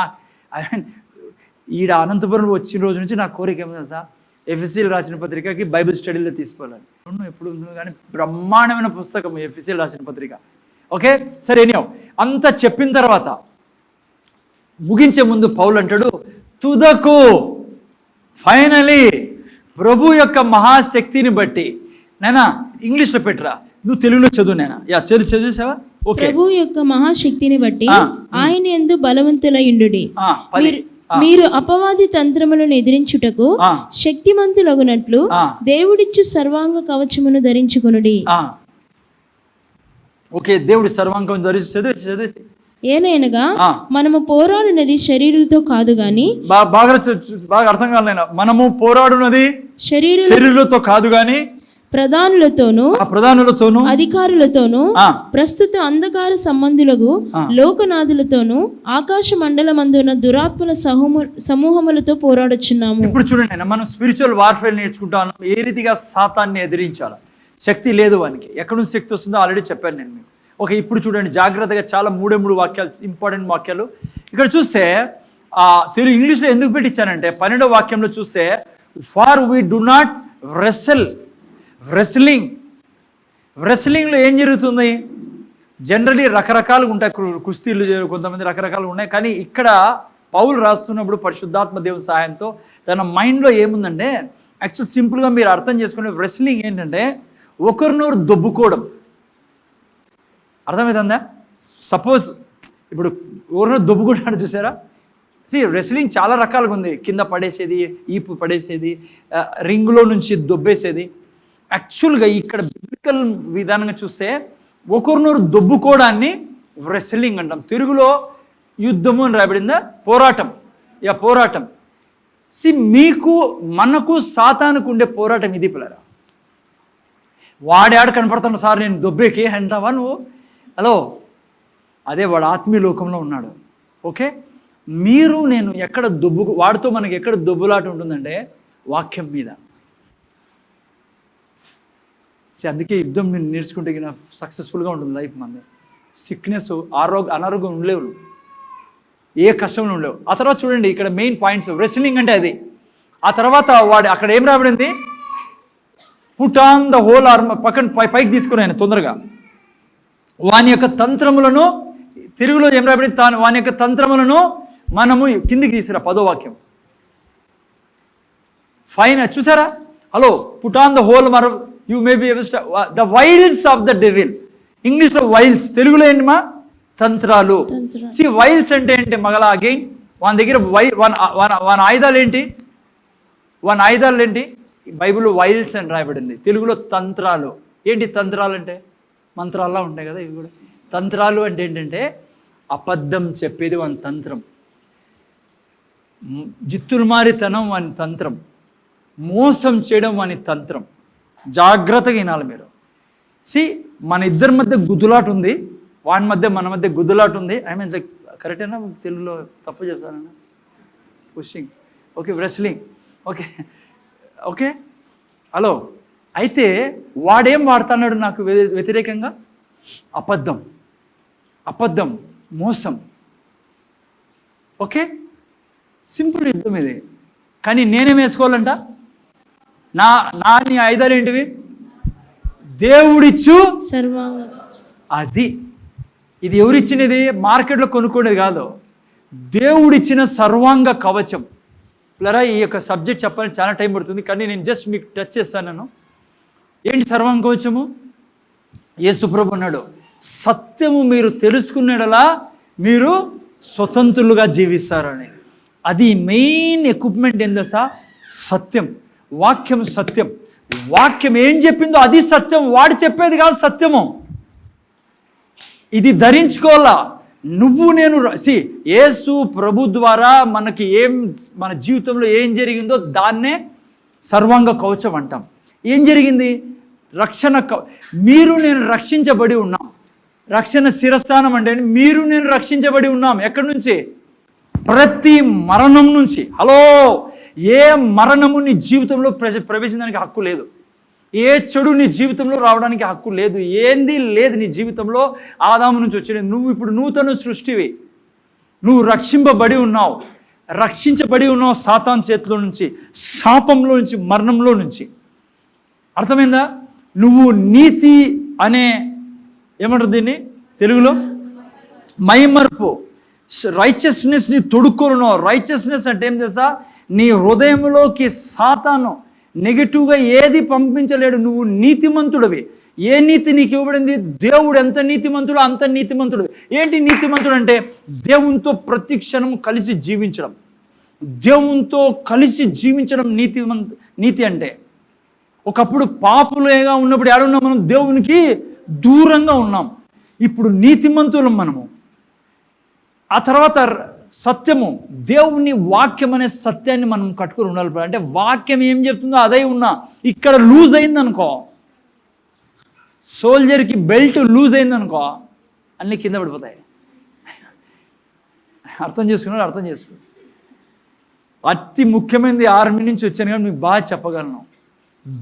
ఈడ అనంతపురం వచ్చిన రోజు నుంచి నా కోరిక ఏమో తెలుసా, ఎఫెసీయులకు రాసిన పత్రికకి బైబిల్ స్టడీలో తీసుకోవాలని. ఎప్పుడు కానీ బ్రహ్మాండమైన పుస్తకం ఎఫెసీయులకు రాసిన పత్రిక. ఓకే, సరే అంతా చెప్పిన తర్వాత ముగించే ముందు పౌలు అంటాడు, తుదకు ఫైనలీ ప్రభు యొక్క మహాశక్తిని బట్టి. నేనా ఇంగ్లీష్లో పెట్టరా, నువ్వు తెలుగులో చదువు. నేనా చదివేసావా? ఓకే, ప్రభు యొక్క మహాశక్తిని బట్టి ఆయన యందు బలవంతులై ఉండుడి. మీరు అపవాది తంత్రములను ఎదిరించుటకు శక్తిమంతులగునట్లు దేవుడిచ్చు సర్వాంగ కవచమును ధరించుకొనుడి. ఓకే, దేవుడి సర్వాంగం ధరించి చదివేసి. ఏలైనగా మనము పోరాడునది శరీరులతో కాదు గాని, బాగా అర్థం కాలేదు. మనము పోరాడునది శరీరులతో కాదు గాని ప్రధానులతోనూ అధికారులతోనూ ప్రస్తుత అంధకార సంబంధులకు లోకనాథులతోనూ ఆకాశ మండలమందున దురాత్మల సమూహములతో పోరాడుచున్నాము. ఇప్పుడు చూడండి, మనం స్పిరిచువల్ వార్ఫేర్ నేర్చుకుంటాను. ఏ రీతిగా సాతాన్ని ఎదిరించాలి. శక్తి లేదు వానికి. ఎక్కడి నుంచి శక్తి వస్తుందో ఆల్రెడీ చెప్పాను నేను మీకు. ఓకే, ఇప్పుడు చూడండి జాగ్రత్తగా, చాలా 3 వాక్యాలు, ఇంపార్టెంట్ వాక్యాలు. ఇక్కడ చూస్తే తెలుగు ఇంగ్లీష్లో ఎందుకు పెట్టించానంటే 12వ వాక్యంలో చూస్తే, ఫార్ వీ డు నాట్ రెస్లింగ్లో ఏం జరుగుతుంది? జనరలీ రకరకాలుగా ఉంటాయి కుస్తీలు, కొంతమంది రకరకాలుగా ఉన్నాయి. కానీ ఇక్కడ పౌలు రాస్తున్నప్పుడు పరిశుద్ధాత్మ దేవుని సహాయంతో తన మైండ్లో ఏముందంటే, యాక్చువల్ సింపుల్గా మీరు అర్థం చేసుకునే రెస్లింగ్ ఏంటంటే ఒకరినొకరు దొబ్బుకోవడం. అర్థమవుతుందా? సపోజ్ ఇప్పుడు ఎవరినో దొబ్బుకుంటాడు చూసారా? రెస్లింగ్ చాలా రకాలుగా ఉంది. కింద పడేసేది, ఈపు పడేసేది, రింగులో నుంచి దొబ్బేసేది. యాక్చువల్గా ఇక్కడ బిబ్లికల్ విధానంగా చూస్తే ఒకరినొకరు దొబ్బుకోవడాన్ని రెస్లింగ్ అంటాం. తెలుగులో యుద్ధము అని రాయబడిందా? పోరాటం. పోరాటం. మీకు మనకు సాతానుకు ఉండే పోరాటం ఇది పిల్లరా. వాడాడు కనపడుతున్నాడు, సార్ నేను దొబ్బేకి అంటావా నువ్వు? హలో, అదే వాడు ఆత్మీయ లోకంలో ఉన్నాడు. ఓకే, మీరు నేను ఎక్కడ వాడితో మనకి ఎక్కడ దొబ్బులాట ఉంటుందంటే వాక్యం మీద. అందుకే యుద్ధం మీరు నేర్చుకుంటే సక్సెస్ఫుల్గా ఉంటుంది లైఫ్ మంది. సిక్నెస్, అనారోగ్యం ఉండలేవు, ఏ కష్టంలో ఉండలేవు. ఆ తర్వాత చూడండి ఇక్కడ మెయిన్ పాయింట్స్, రెస్లింగ్ అంటే అది. ఆ తర్వాత వాడు అక్కడ ఏం రాబడింది, put on the whole armour, పైకి తీసుకుని ఆయన తొందరగా వాని యొక్క తంత్రములను, తెలుగులో ఏం రాబడింది, వాని యొక్క తంత్రములను మనము కిందికి తీసుకురా. 10వ వాక్యం ఫైన్, చూసారా? Hello, put on the whole armour you may be the wiles of the devil. ఇంగ్లీష్లో వైల్స్, తెలుగులో ఏంటి తంత్రాలు. సి వైల్స్ అంటే ఏంటి మగల అగైన్ వాని దగ్గర వాని ఆయుధాలు ఏంటి, బైబిల్లో వైల్స్ అని రాయబడింది, తెలుగులో తంత్రాలు. ఏంటి తంత్రాలు అంటే? మంత్రాల్లో ఉంటాయి కదా ఇవి కూడా. తంత్రాలు అంటే ఏంటంటే అబద్ధం చెప్పేది వాని తంత్రం, జిత్తులమారితనం వాని తంత్రం, మోసం చేయడం వాని తంత్రం. జాగ్రత్తగా వినాలి మీరు. సి మన ఇద్దరి మధ్య గుద్దులాట ఉంది, వాని మధ్య మన మధ్య గుద్దులాట ఉంది. ఐ మీన్ లైక్ కరెక్టేనా? తెలుగులో తప్పు చెప్తానన్నా? Pushing, okay, wrestling, okay. Hello, అయితే వాడేం వాడుతున్నాడు నాకు వ్యతిరేకంగా? అబద్ధం, మోసం. ఓకే, సింపుల్ యుద్ధం ఇది. కానీ నేనేం వేసుకోవాలంట? నీ ఆయుధాలు ఏంటివి? దేవుడిచ్చు సర్వాంగ. అది ఇది ఎవరిచ్చినది? మార్కెట్లో కొనుక్కునేది కాదు, దేవుడిచ్చిన సర్వాంగ కవచం. ప్లరా ఈ యొక్క సబ్జెక్ట్ చెప్పాలని చాలా టైం పడుతుంది, కానీ నేను జస్ట్ మీకు టచ్ చేస్తాను. ఏంటి సర్వాంగ కవచము? యేసుప్రభు అన్నాడు, సత్యము మీరు తెలుసుకునేలా మీరు స్వతంత్రులుగా జీవిస్తారని. అది మెయిన్ ఎక్విప్మెంట్ ఏందో సత్యం. వాక్యం సత్యం. వాక్యం ఏం చెప్పిందో అది సత్యం, వాడు చెప్పేది కాదు సత్యము. ఇది ధరించుకోవాలా నువ్వు నేను. యేసు ప్రభు ద్వారా మనకి మన జీవితంలో ఏం జరిగిందో దాన్నే సర్వాంగ కవచం అంటాం. ఏం జరిగింది? రక్షణ. మీరు నేను రక్షించబడి ఉన్నాం. రక్షణ శిరస్థానం అంటే మీరు నేను రక్షించబడి ఉన్నాం. ఎక్కడి నుంచి? ప్రతి మరణం నుంచి. హలో, ఏ మరణము నీ జీవితంలో ప్రవేశించడానికి హక్కు లేదు, ఏ చెడు నీ జీవితంలో రావడానికి హక్కు లేదు, ఏంది లేదు నీ జీవితంలో. ఆదాము నుంచి వచ్చిన నువ్వు ఇప్పుడు నూతన సృష్టివి, నువ్వు రక్షింపబడి ఉన్నావు, సాతాను చేతిలో నుంచి, శాపంలో నుంచి, మరణంలో నుంచి. అర్థమైందా? నువ్వు నీతి అనే ఏమంటారు దీన్ని తెలుగులో? మైమర్పు, రైచియస్నెస్ని తొడుక్కొనున్నావు. రైచియస్నెస్ అంటే ఏం తెలుసా? నీ హృదయంలోకి సాతాను నెగిటివ్గా ఏది పంపించలేడు. నువ్వు నీతిమంతుడివి. ఏ నీతి నీకు ఇవ్వబడింది? దేవుడు ఎంత నీతిమంతుడు అంత నీతిమంతుడు. ఏంటి నీతిమంతుడు అంటే? దేవునితో ప్రతి క్షణం కలిసి జీవించడం. దేవునితో కలిసి జీవించడం నీతి అంటే. ఒకప్పుడు పాపులుగా ఉన్నప్పుడు ఏడున్నాం మనం? దేవునికి దూరంగా ఉన్నాం. ఇప్పుడు నీతిమంతులం మనము. ఆ తర్వాత సత్యము, దేవుని వాక్యం అనే సత్యాన్ని మనం కట్టుకుని ఉండాలి. అంటే వాక్యం ఏం చెప్తుందో అదే ఉన్నా. ఇక్కడ లూజ్ అయింది అనుకో, సోల్జర్కి బెల్ట్ లూజ్ అయింది అనుకో, అన్నీ కింద పడిపోతాయి. అర్థం చేసుకున్నారు? అర్థం చేసుకో. అతి ముఖ్యమైనది ఆర్మీ నుంచి వచ్చాను కానీ మీకు బాగా చెప్పగలను.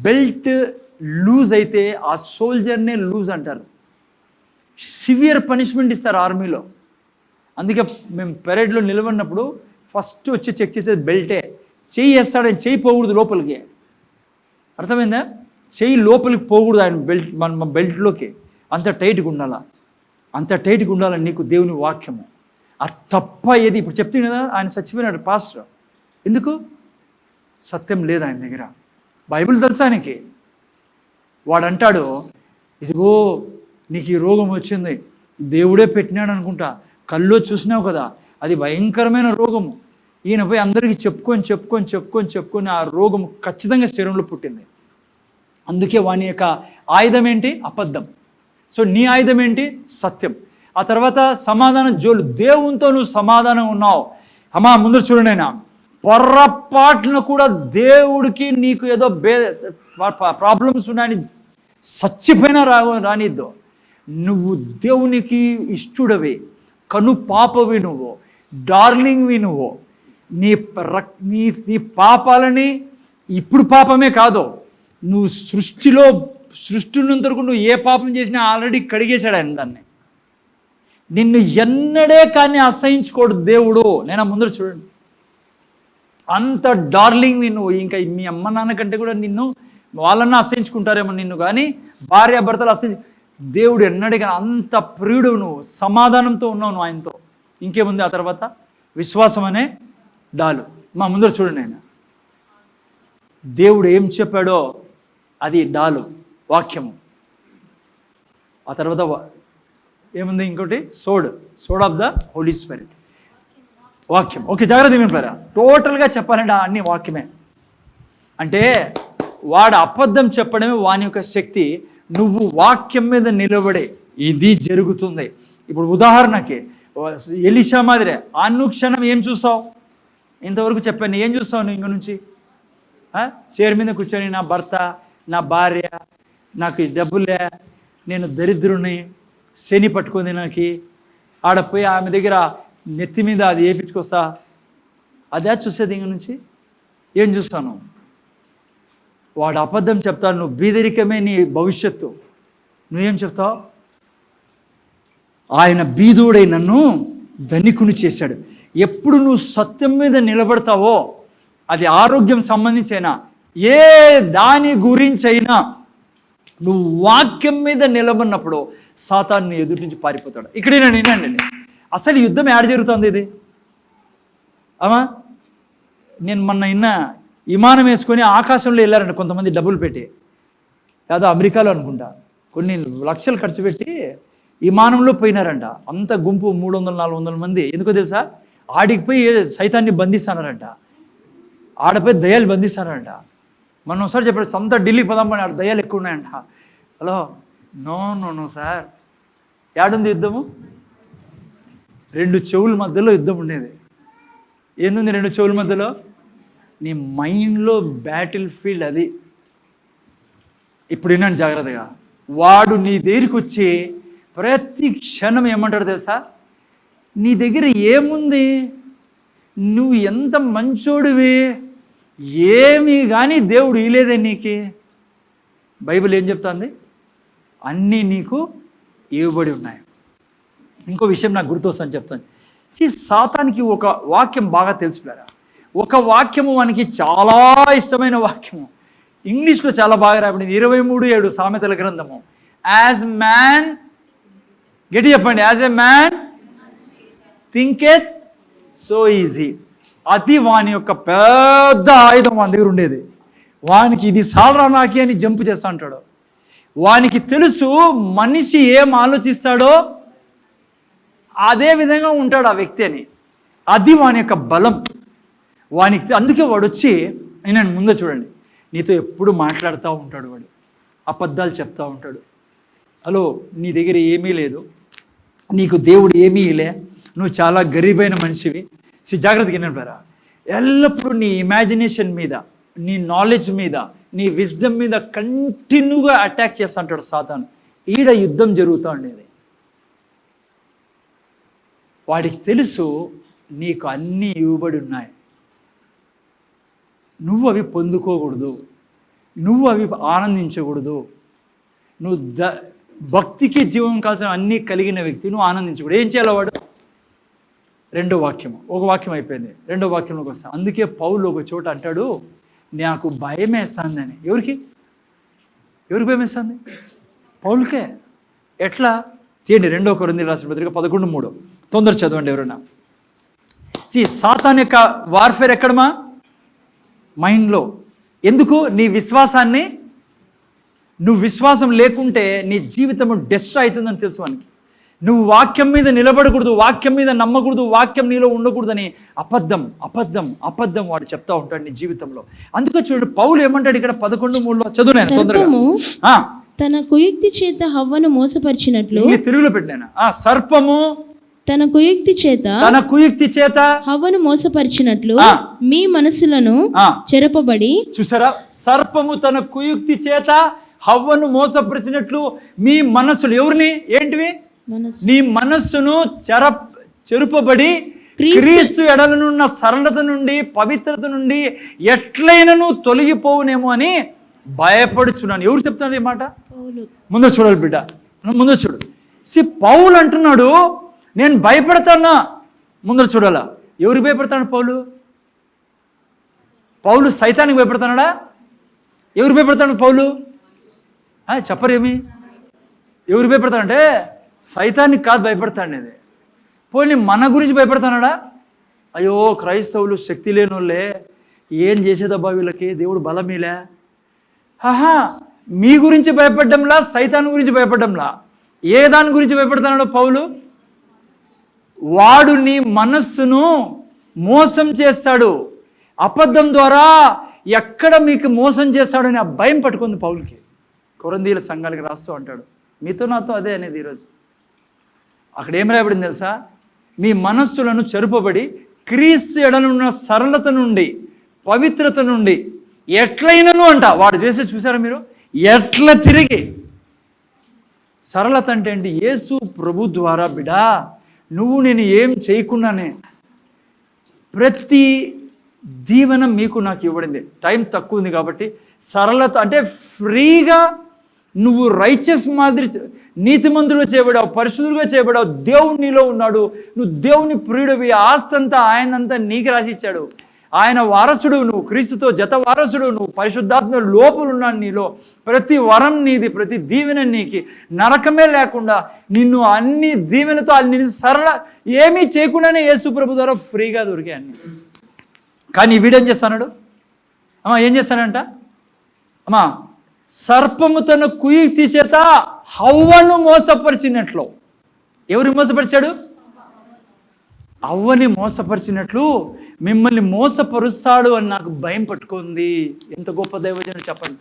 బెల్ట్ లూజ్ అయితే ఆ సోల్జర్నే లూజ్ అంటారు. సివియర్ పనిష్మెంట్ ఇస్తారు ఆర్మీలో. అందుకే మేము పెరేడ్లో నిలబడినప్పుడు ఫస్ట్ వచ్చి చెక్ చేసేది బెల్టే. చెయ్యి వేస్తాడు, ఆయన చెయ్యి పోకూడదు లోపలికి. అర్థమైందా? చెయ్యి లోపలికి పోకూడదు ఆయన బెల్ట్, మన బెల్ట్లోకి. అంత టైట్గా ఉండాలా, అంత టైట్గా ఉండాలని నీకు దేవుని వాక్యము. అది తప్ప ఏది ఇప్పుడు చెప్తుంది కదా, ఆయన చచ్చిపోయినాడు పాస్టర్. ఎందుకు? సత్యం లేదు ఆయన దగ్గర. బైబిల్ తెలుసా ఆయనకి. వాడు అంటాడు, ఇదిగో నీకు ఈ రోగం వచ్చింది, దేవుడే పెట్టినాడు అనుకుంటా, కల్లో చూసినావు కదా, అది భయంకరమైన రోగము. ఈయన పోయి అందరికీ చెప్పుకొని ఆ రోగం ఖచ్చితంగా శరీరంలో పుట్టింది. అందుకే వాని యొక్క ఆయుధం ఏంటి? అబద్ధం. సో నీ ఆయుధం ఏంటి? సత్యం. ఆ తర్వాత సమాధానం జోలు. దేవునితో నువ్వు సమాధానం ఉన్నావు. అమ్మా ముందర చూడండి, ఆయన పొర్రపాటును కూడా దేవుడికి నీకు ఏదో ప్రాబ్లమ్స్ ఉన్నాయని చచ్చిపోయినా రానిద్దు. నువ్వు దేవునికి ఇష్టడవి, కను పాపవి నువ్వు, డార్లింగ్వి నువ్వు. నీ పాపాలని ఇప్పుడు పాపమే కాదు, నువ్వు సృష్టి ఉన్నంత వరకు నువ్వు ఏ పాపం చేసినా ఆల్రెడీ కడిగేశాడు ఆయన దాన్ని. నిన్ను ఎన్నడే కానీ అసహించుకోడు దేవుడు. నేను ముందర చూడండి, అంత డార్లింగ్ నువ్వు. ఇంకా మీ అమ్మ నాన్న కంటే కూడా నిన్ను వాళ్ళన్నా అసహించుకుంటారేమో నిన్ను, కానీ భార్య భర్తలు దేవుడు ఎన్నడే కానీ అంత ప్రియుడు నువ్వు, సమాధానంతో ఉన్నావు నువ్వు ఆయనతో. ఇంకేముంది ఆ తర్వాత? విశ్వాసం అనే డాలు. మా ముందర చూడండి, ఆయన దేవుడు ఏం చెప్పాడో అది డాలు, వాక్యము. ఆ తర్వాత ఏముంది ఇంకోటి? సోడ్ ఆఫ్ ద హోలీ స్పిరిట్, వాక్యం. ఓకే, జాగ్రత్త వింటారా? టోటల్గా చెప్పాలంటే అన్ని వాక్యమే. అంటే వాడు అబద్ధం చెప్పడమే వాని యొక్క శక్తి. నువ్వు వాక్యం మీద నిలబడే ఇది జరుగుతుంది. ఇప్పుడు ఉదాహరణకి ఎలీషా మాదిరే అనుక్షణం ఏం చూసావు? ఇంతవరకు చెప్పాను, ఏం చూస్తావు నువ్వు ఇంక నుంచి? చైర్ మీద కూర్చొని నా భర్త, నా భార్య, నాకు డబ్బులే, నేను దరిద్రుని, శని పట్టుకుంది నాకు, ఆడపోయి ఆమె దగ్గర నెత్తి మీద అది వేయించుకొస్తా, అదే చూసేది ఇంక నుంచి? ఏం చూస్తాను? వాడు అబద్ధం చెప్తాడు, నువ్వు బీదరికమే నీ భవిష్యత్తు. నువ్వేం చెప్తావు? ఆయన బీదోడై నన్ను ధనికుని చేశాడు. ఎప్పుడు నువ్వు సత్యం మీద నిలబడతావో, అది ఆరోగ్యం సంబంధించైనా ఏ దాని గురించైనా నువ్వు వాక్యం మీద నిలబడినప్పుడు సాతాను ఎదుటి నుంచి పారిపోతాడు. ఇక్కడ వినండి, అసలు యుద్ధం ఏడ జరుగుతుంది ఇది? అమ్మా, నేను మొన్న విమానం వేసుకొని ఆకాశంలో వెళ్ళారంట కొంతమంది, డబ్బులు పెట్టి, ఏదో అమెరికాలో అనుకుంటా, కొన్ని లక్షలు ఖర్చు పెట్టి విమానంలో పోయినారంట. అంత గుంపు 300-400 మంది. ఎందుకో తెలుసా? ఆడికి పోయి సైతాన్ని బంధిస్తానారంట, ఆడపోయి దయ్యాలు బంధిస్తారంట. మనం ఒకసారి చెప్పాడు, సొంత ఢిల్లీకి పదామని, ఆడ దయ్యాలు ఎక్కువ ఉన్నాయంట. హలో, నో సార్, ఏడుంది యుద్ధము? 2 చెవుల మధ్యలో యుద్ధం ఉండేది. ఏందుంది 2 చెవుల మధ్యలో? నీ మైండ్లో బ్యాటిల్ ఫీల్డ్ అది. ఇప్పుడు విన్నాను జాగ్రత్తగా. వాడు నీ దగ్గరికి వచ్చి ప్రతి క్షణం ఏమంటాడు తెలుసా? నీ దగ్గర ఏముంది, నువ్వు ఎంత మంచోడివి, ఏమీ కానీ దేవుడు ఇలేదే నీకు. బైబిల్ ఏం చెప్తుంది? అన్నీ నీకు ఇవ్వబడి ఉన్నాయి. ఇంకో విషయం నాకు గుర్తొస్తుందని చెప్తాను. సాతానికి ఒక వాక్యం బాగా తెలిసిపోయారా? ఒక వాక్యము వానికి చాలా ఇష్టమైన వాక్యము, ఇంగ్లీష్లో చాలా బాగా రాబడింది. 23:7 సామెతల గ్రంథము. యాజ్ మ్యాన్, గట్టి చెప్పండి, as a man thinketh so is he. అది వాని యొక్క పెద్ద ఆయుధం వాని దగ్గర ఉండేది. వానికి ఇది సాలరా నాకి అని జంపు చేస్తా అంటాడు. వానికి తెలుసు మనిషి ఏం ఆలోచిస్తాడో అదే విధంగా ఉంటాడు ఆ వ్యక్తి అని. అది వాని యొక్క బలం వానికి. అందుకే వాడు వచ్చి, నేను ముందే చూడండి, నీతో ఎప్పుడు మాట్లాడుతూ ఉంటాడు, వాడు అబద్ధాలు చెప్తూ ఉంటాడు. హలో, నీ దగ్గర ఏమీ లేదు, నీకు దేవుడు ఏమీ లే, నువ్వు చాలా గరీబైన మనిషివి. జాగ్రత్తగా వినరా, ఎల్లప్పుడూ నీ ఇమాజినేషన్ మీద, నీ నాలెడ్జ్ మీద, నీ విజ్డమ్ మీద కంటిన్యూగా అటాక్ చేస్తూ ఉంటాడు సాతాను. ఈడ యుద్ధం జరుగుతూ ఉండేది. వాడికి తెలుసు నీకు అన్నీ ఇవ్వబడి ఉన్నాయి, నువ్వు అవి పొందుకోకూడదు, నువ్వు అవి ఆనందించకూడదు. నువ్వు భక్తికి జీవం కావాల్సిన అన్నీ కలిగిన వ్యక్తి, నువ్వు ఆనందించకూడదు. ఏం చేయాలి వాడు? 2వ వాక్యము. ఒక వాక్యం అయిపోయింది, 2వ వాక్యంలోకి వస్తా. అందుకే పౌలు ఒక చోట అంటాడు, నాకు భయం వేస్తుంది అని. ఎవరికి భయం వేస్తుంది? పౌలుకే. ఎట్లా? చేయండి, 2 కొరింథీయులకు రాసిన పత్రిక 11:3. తొందర చదవండి ఎవరైనా. సాతాన్ యొక్క వార్ఫేర్ ఎక్కడమా? మైండ్లో. ఎందుకు? నీ విశ్వాసాన్ని, నువ్వు విశ్వాసం లేకుంటే నీ జీవితం డిస్ట్రాయ్ అవుతుందని తెలుసు వానికి. నువ్వు వాక్యం మీద నిలబడకూడదు, వాక్యం మీద నమ్మకూడదు, వాక్యం నీలో ఉండకూడదని అబద్ధం వాడు చెప్తా ఉంటాడు నీ జీవితంలో. అందుకే చూడు పౌలు ఏమంటాడు ఇక్కడ 11:3 చదువు నేను తొందరగా. తన కుయుక్తి చేత హవ్వను మోసపరిచినట్లు, తెలుగులో పెట్టినా, సర్పము తన కుయుక్తి చేత హవ్వను మోసపరిచినట్లు మీ మనసులను చెరపబడి. చూసారా, సర్పము తన కుయుక్తి చేత హవ్వను మోసపరిచినట్లు మీ మనసులు, ఎవరిని, ఏంటివి? నీ మనస్సును చెరుపబడి క్రీస్తు ఎడలనున్న సరళత నుండి, పవిత్రత నుండి ఎట్లయినను తొలగిపోవునేమో అని భయపడుచున్నాను. ఎవరు చెప్తున్నారు ఈ మాట? ముందు చూడాలి బిడ్డ, ముందు చూడు. పౌలు అంటున్నాడు, నేను భయపడతానా? ముందర చూడాలా. ఎవరికి భయపడతాడు పౌలు సైతానికి భయపడతాడా? ఎవరు భయపడతాడు పౌలు? చెప్పరేమి? ఎవరు భయపడతాడంటే సైతానికి కాదు భయపడతాడు. ఇది పోనీ మన గురించి భయపడతాడా? అయ్యో క్రైస్తవులు శక్తి లేని వాళ్ళే, ఏం చేసేదబ్బా వీళ్ళకి, దేవుడు బలమీలే. మీ గురించి భయపడ్డంలా, సైతాన్ గురించి భయపడ్డంలా. ఏ దాని గురించి భయపడతాడో పౌలు? వాడు నీ మనస్సును మోసం చేస్తాడు, అబద్ధం ద్వారా ఎక్కడ మీకు మోసం చేస్తాడని ఆ భయం పట్టుకుంది పౌలుకి. కొరింథీయుల సంఘాలకి రాస్తూ అంటాడు, మీతో నాతో అదే అనేది ఈరోజు. అక్కడ ఏం రాయబడింది తెలుసా? మీ మనస్సులను చెరుపబడి క్రీస్తు ఎడనున్న సరళత నుండి, పవిత్రత నుండి ఎట్లయినను అంట వాడు చేసి చూసారా మీరు? ఎట్లా తిరిగి. సరళత అంటే ఏంటి? యేసు ప్రభు ద్వారా బిడా నువ్వు నేను ఏం చేయకుండానే ప్రతి దీవెన మీకు నాకు ఇవ్వడింది. టైం తక్కువ ఉంది కాబట్టి సరళత అంటే ఫ్రీగా నువ్వు రైచియస్ మాదిరి నీతిమంతుడుగా చేయబడావు, పరిశుద్ధుడుగా చేయబడావు. దేవుడు నీలో ఉన్నాడు, నువ్వు దేవుని ప్రియుడివి. ఆస్తంతా ఆయనంతా నీకు రాసిచ్చాడు. ఆయన వారసుడు, నువ్వు క్రీస్తుతో జత వారసుడు, నువ్వు పరిశుద్ధాత్మ లోపల ఉన్నాడు నీలో. ప్రతి వరం నీది, ప్రతి దీవెన నీకి. నరకమే లేకుండా నిన్ను అన్ని దీవెనతో నిన్ను సరళ ఏమీ చేయకుండానే యేసు ప్రభు ద్వారా ఫ్రీగా దొరికాయి అన్ని. కానీ వీడేం చేస్తాడు? ఏం చేస్తాడంట? సర్పము తన కుయుక్తి చేత హవ్వను మోసపరిచినట్లు. ఎవరు మోసపరిచాడు? అవ్వని మోసపరిచినట్లు మిమ్మల్ని మోసపరుస్తాడు అని నాకు భయం పట్టుకుంది. ఎంత గొప్ప దైవజనుడు చెప్పండి.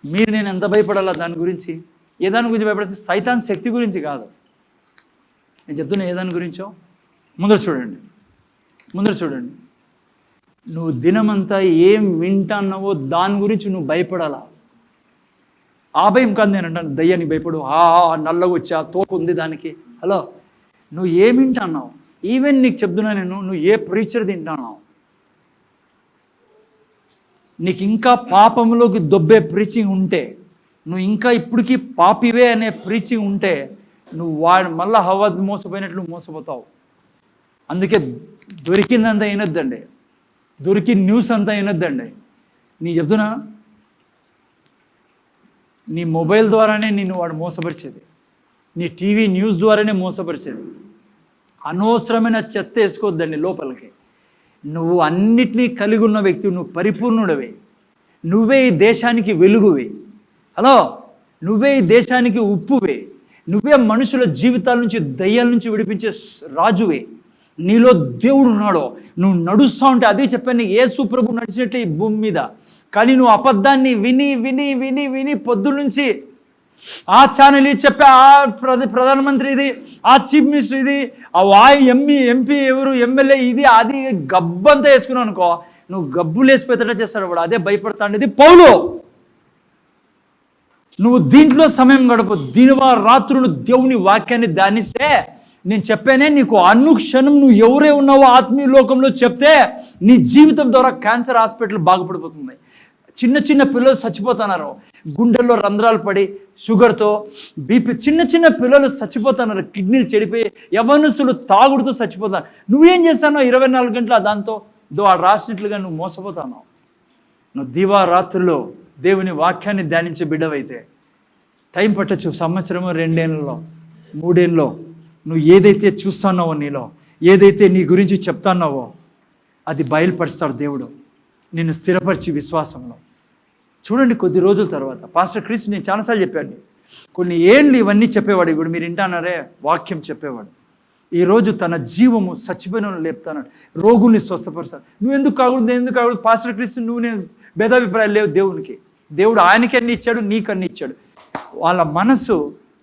మీరు నేను ఎంత భయపడాలా దాని గురించి? ఏ దాని గురించి భయపడాల్సి? సైతాన్ శక్తి గురించి కాదు నేను చెప్తున్నా. ఏ దాని గురించో ముందర చూడండి. నువ్వు దినమంతా ఏం వింటాన్నావో దాని గురించి నువ్వు భయపడాలా. ఆ భయం కాదు నేను అంటాను. దయ్యానికి భయపడు, నల్లగా వచ్చా తోకుంది దానికి. హలో, నువ్వు ఏం వింటున్నావు? ఈవెన్ నీకు చెప్తున్నా నేను, నువ్వు ఏ ప్రీచర్ తింటున్నావు? నీకు ఇంకా పాపంలోకి దొబ్బే ప్రీచింగ్ ఉంటే, నువ్వు ఇంకా ఇప్పటికీ పాపివే అనే ప్రీచింగ్ ఉంటే, నువ్వు మళ్ళీ హవ్వ మోసపోయినట్లు మోసపోతావు. అందుకే దొరికిందంతా వినొద్దండి, దొరికిన న్యూస్ అంతా వినొద్దండి. నీ చెప్తున్నా, నీ మొబైల్ ద్వారానే నిన్ను వాడు మోసపరిచేది, నీ టీవీ న్యూస్ ద్వారానే మోసపరిచేది. అనవసరమైన చెత్త వేసుకోవద్దండి లోపలికి. నువ్వు అన్నిటినీ కలిగి ఉన్న వ్యక్తి, నువ్వు పరిపూర్ణుడవే. నువ్వే ఈ దేశానికి వెలుగువే. హలో, నువ్వే ఈ దేశానికి ఉప్పువే. నువ్వే మనుషుల జీవితాల నుంచి, దయ్యాల నుంచి విడిపించే రాజువే. నీలో దేవుడు ఉన్నాడో, నువ్వు నడుస్తూ ఉంటే. అదే చెప్పాను నీకు, యేసు ప్రభు నడిచినట్లే ఈ భూమి మీద. కానీ నువ్వు అబద్ధాన్ని విని విని విని విని పొద్దున్నుంచి ఆ ఛానల్ ఇది చెప్పా, ఆ ప్రధానమంత్రి ఇది, ఆ చీఫ్ మినిస్టర్ ఇది, ఆ ఎంపీ ఎవరు, ఎమ్మెల్యే ఇది, అది గబ్బంతా వేసుకున్నావు అనుకో, నువ్వు గబ్బులు వేసిపోయేటట్టు చేస్తాడు వాడు. అదే భయపడతాండేది పౌలు. నువ్వు దీంట్లో సమయం గడపు. దినరాత్రులు దేవుని వాక్యాన్ని ధ్యానిస్తే, నేను చెప్పానే నీకు అనుక్షణం నువ్వు ఎవరే ఉన్నావో ఆత్మీయ లోకంలో చెప్తే నీ జీవితం ద్వారా క్యాన్సర్ హాస్పిటల్ బాగుపడిపోతుంది. చిన్న చిన్న పిల్లలు చచ్చిపోతున్నారు, గుండెల్లో రంధ్రాలు పడి షుగర్తో, బీపీ. చిన్న చిన్న పిల్లలు చచ్చిపోతున్నారు, కిడ్నీలు చెడిపోయి. యవ్వనస్తులు తాగుడుతో చచ్చిపోతారు. నువ్వేం చేస్తానో 24 గంటల దాంతో వాడు రాసినట్లుగా నువ్వు మోసపోతున్నావు. నువ్వు దివారాత్రుల్లో దేవుని వాక్యాన్ని ధ్యానించే బిడ్డవైతే టైం పట్టచ్చు. సంవత్సరము, 2 ఏళ్ళలో, 3 ఏళ్ళలో నువ్వు ఏదైతే చూస్తున్నావో, నీలో ఏదైతే నీ గురించి చెప్తున్నావో అది బయలుపరుస్తాడు దేవుడు, నిన్ను స్థిరపరిచి విశ్వాసంలో. చూడండి, కొద్ది రోజుల తర్వాత పాస్టర్ క్రిస్, నేను చాలాసార్లు చెప్పాను, కొన్ని ఏళ్ళు ఇవన్నీ చెప్పేవాడు. ఇప్పుడు మీరు వింటున్నారే, వాక్యం చెప్పేవాడు. ఈరోజు తన జీవము చచ్చిపోయిన లేపుతాడు, రోగుల్ని స్వస్థపరుస్తాడు. నువ్వు ఎందుకు కాకూడదు పాస్టర్ క్రిస్? నువ్వు నేను భేదాభిప్రాయాలు లేవు దేవునికి. దేవుడు ఆయనకి అన్ని ఇచ్చాడు, నీకు అన్ని ఇచ్చాడు. వాళ్ళ మనసు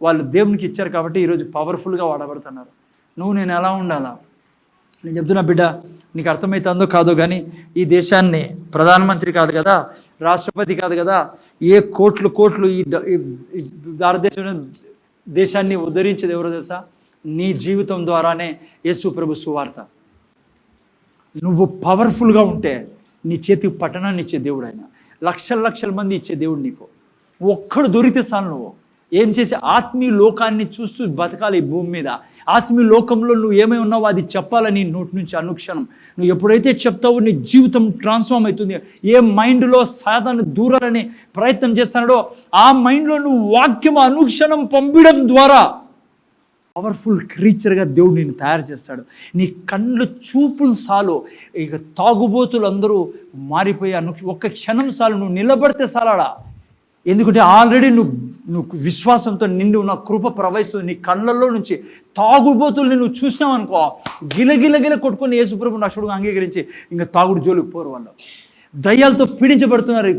వాళ్ళు దేవునికి ఇచ్చారు కాబట్టి ఈరోజు పవర్ఫుల్గా వాడబడుతున్నారు. నువ్వు నేను ఎలా ఉండాలా? నేను చెప్తున్నా బిడ్డ, నీకు అర్థమవుతుందో కాదో కానీ ఈ దేశాన్ని ప్రధానమంత్రి కాదు కదా, రాష్ట్రపతి కాదు కదా, ఏ కోట్లు ఈ భారతదేశం దేశాన్ని ఉద్ధరించేది ఎవరో తెలుసా? నీ జీవితం ద్వారానే యేసు ప్రభు సువార్త. నువ్వు పవర్ఫుల్గా ఉంటే నీ చేతికి పట్టణాన్ని ఇచ్చే దేవుడు ఆయన. లక్షల మంది ఇచ్చే దేవుడు నీకు. ఒక్కడు దొరికితే చాలు. నువ్వు ఏం చేసి ఆత్మీయ లోకాన్ని చూస్తూ బతకాలి ఈ భూమి మీద. ఆత్మీయ లోకంలో నువ్వు ఏమై ఉన్నావో అది చెప్పాలని నోటి నుంచి అనుక్షణం. నువ్వు ఎప్పుడైతే చెప్తావో నీ జీవితం ట్రాన్స్ఫార్మ్ అవుతుంది. ఏ మైండ్లో సాధన దూరాలని ప్రయత్నం చేస్తున్నాడో ఆ మైండ్లో నువ్వు వాక్యం అనుక్షణం పంపించడం ద్వారా పవర్ఫుల్ క్రీచర్గా దేవుడు నేను తయారు చేస్తాడు. నీ కళ్ళు చూపులు చాలు, ఇక తాగుబోతులు అందరూ మారిపోయి ఒక్క క్షణం చాలు, నువ్వు నిలబడితే చాలాడా. ఎందుకంటే ఆల్రెడీ నువ్వు విశ్వాసంతో నిండి ఉన్న కృప ప్రవహిస్తుంది. నీ కళ్ళల్లో నుంచి తాగుబోతుల్ని నువ్వు చూసినావు అనుకో, గిలగిలగిల కొట్టుకొని యేసుప్రభు రక్షకుడుగా అంగీకరించి ఇంకా తాగుడు జోలికి పోరు. వాళ్ళు దయ్యాలతో పీడించబడుతున్నారు.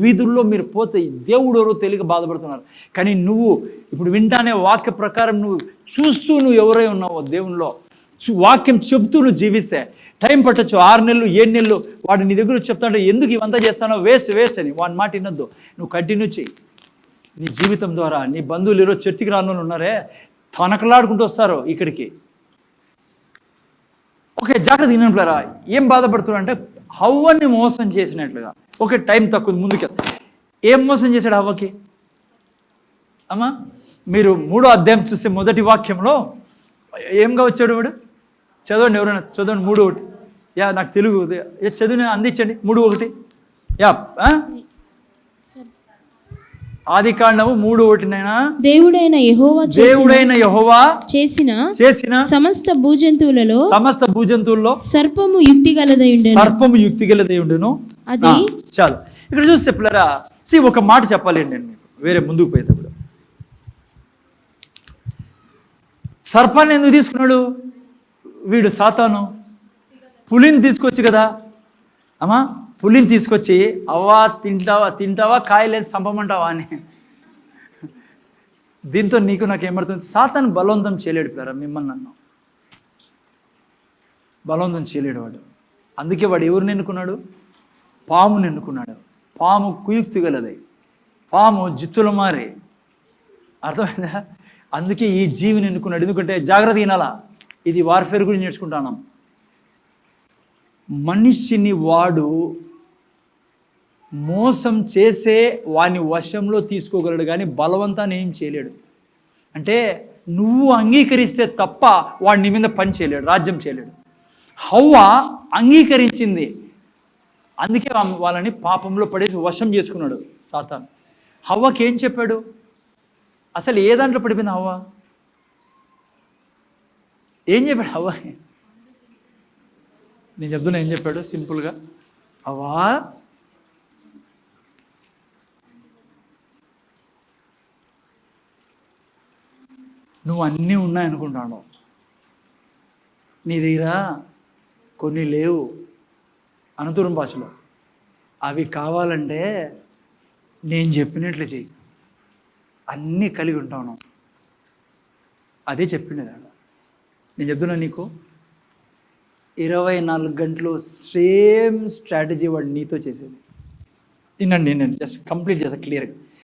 వీధుల్లో మీరు పోతే దేవుడు ఎవరో తెలియక బాధపడుతున్నారు. కానీ నువ్వు ఇప్పుడు వింటానే వాక్య ప్రకారం నువ్వు చూస్తూ నువ్వు ఎవరై ఉన్నావో దేవునిలో వాక్యం చెబుతూ నువ్వు జీవిస్తే టైం పట్టచ్చు, 6 నెలలు 7 నెలలు. వాడు నీ దగ్గర చెప్తాడు ఎందుకు ఇవంతా చేస్తానో, వేస్ట్ అని. వాడి మాట వినొద్దు, నువ్వు కంటిన్యూ చేయి. నీ జీవితం ద్వారా నీ బంధువులు ఈరోజు చర్చికి రాను ఉన్నారే, తనకలాడుకుంటూ వస్తారు ఇక్కడికి. ఓకే, జాగ్రత్త వినంటారా. ఏం బాధపడుతున్నాడు అంటే హవ్వని మోసం చేసినట్లుగా. ఓకే, టైం తక్కువ ముందుకు. ఏం మోసం చేశాడు హవ్వకి? అమ్మా మీరు 3వ అధ్యాయం చూస్తే మొదటి వాక్యంలో ఏంగా వచ్చాడు వాడు? చదవండి, ఎవరైనా చదవండి. 3:1. యా నాకు తెలుగు చదివి అందించండి. 3:1. యా ఆదికాండము 3:1. దేవుడైన యెహోవా చేసిన సమస్త భూజంతువులలో సర్పము యుక్తి గలదై ఉండును. అది చాలు. ఇక్కడ చూస్తే పిల్లరా, ఒక మాట చెప్పాలండి నేను మీకు, వేరే ముందుకు పోయేటప్పుడు. సర్పాన్ని ఎందుకు తీసుకున్నాడు వీడు? సాతాను పులిని తీసుకొచ్చి కదా అమ్మా, పులిని తీసుకొచ్చి అవ్వా తింటావా కాయలేని చంపమంటావా అని. దీంతో నీకు నాకు ఏమడుతుంది? సాతాను బలవంతం చేయలేడు పిల్లరా మిమ్మల్ని, నన్ను బలవంతం చేయలేడు వాడు. అందుకే వాడు ఎవరిని ఎన్నుకున్నాడు? పాముని ఎన్నుకున్నాడు. పాము కుయుక్తి గలది, పాము జిత్తుల మారి. అర్థమైందా? అందుకే ఈ జీవిని ఎన్నుకున్నాడు. ఎందుకంటే జాగ్రత్త వినాలా, ఇది వార్ఫేర్ గురించి నేర్చుకుంటున్నాం. మనిషిని వాడు మోసం చేసే వాని వశంలో తీసుకోగలడు, కానీ బలవంతాన్ని ఏం చేయలేడు. అంటే నువ్వు అంగీకరిస్తే తప్ప వాడు నీ మీద పని చేయలేడు, రాజ్యం చేయలేడు. హవ్వ అంగీకరించింది, అందుకే వాళ్ళని పాపంలో పడేసి వశం చేసుకున్నాడు సాతాను. హవ్వకి ఏం చెప్పాడు? అసలు ఏ దాంట్లో పడిపోయింది హవ్వ? ఏం చెప్పాడు హవ్వ? నేను చెప్తున్నా ఏం చెప్పాడు సింపుల్గా. హవ్వా, నువ్వు అన్నీ ఉన్నాయనుకుంటాను, నీ దగ్గర కొన్ని లేవు. అనంతపురం భాషలో అవి కావాలంటే నేను చెప్పినట్లు చెయ్యి, అన్నీ కలిగి ఉంటాను. అదే చెప్పిండేది. నేను చెప్తున్నా నీకు, 24 గంటలు సేమ్ స్ట్రాటజీ వాడు నీతో చేసేది. వినండి, జస్ట్ కంప్లీట్ చేస్తా క్లియర్గా.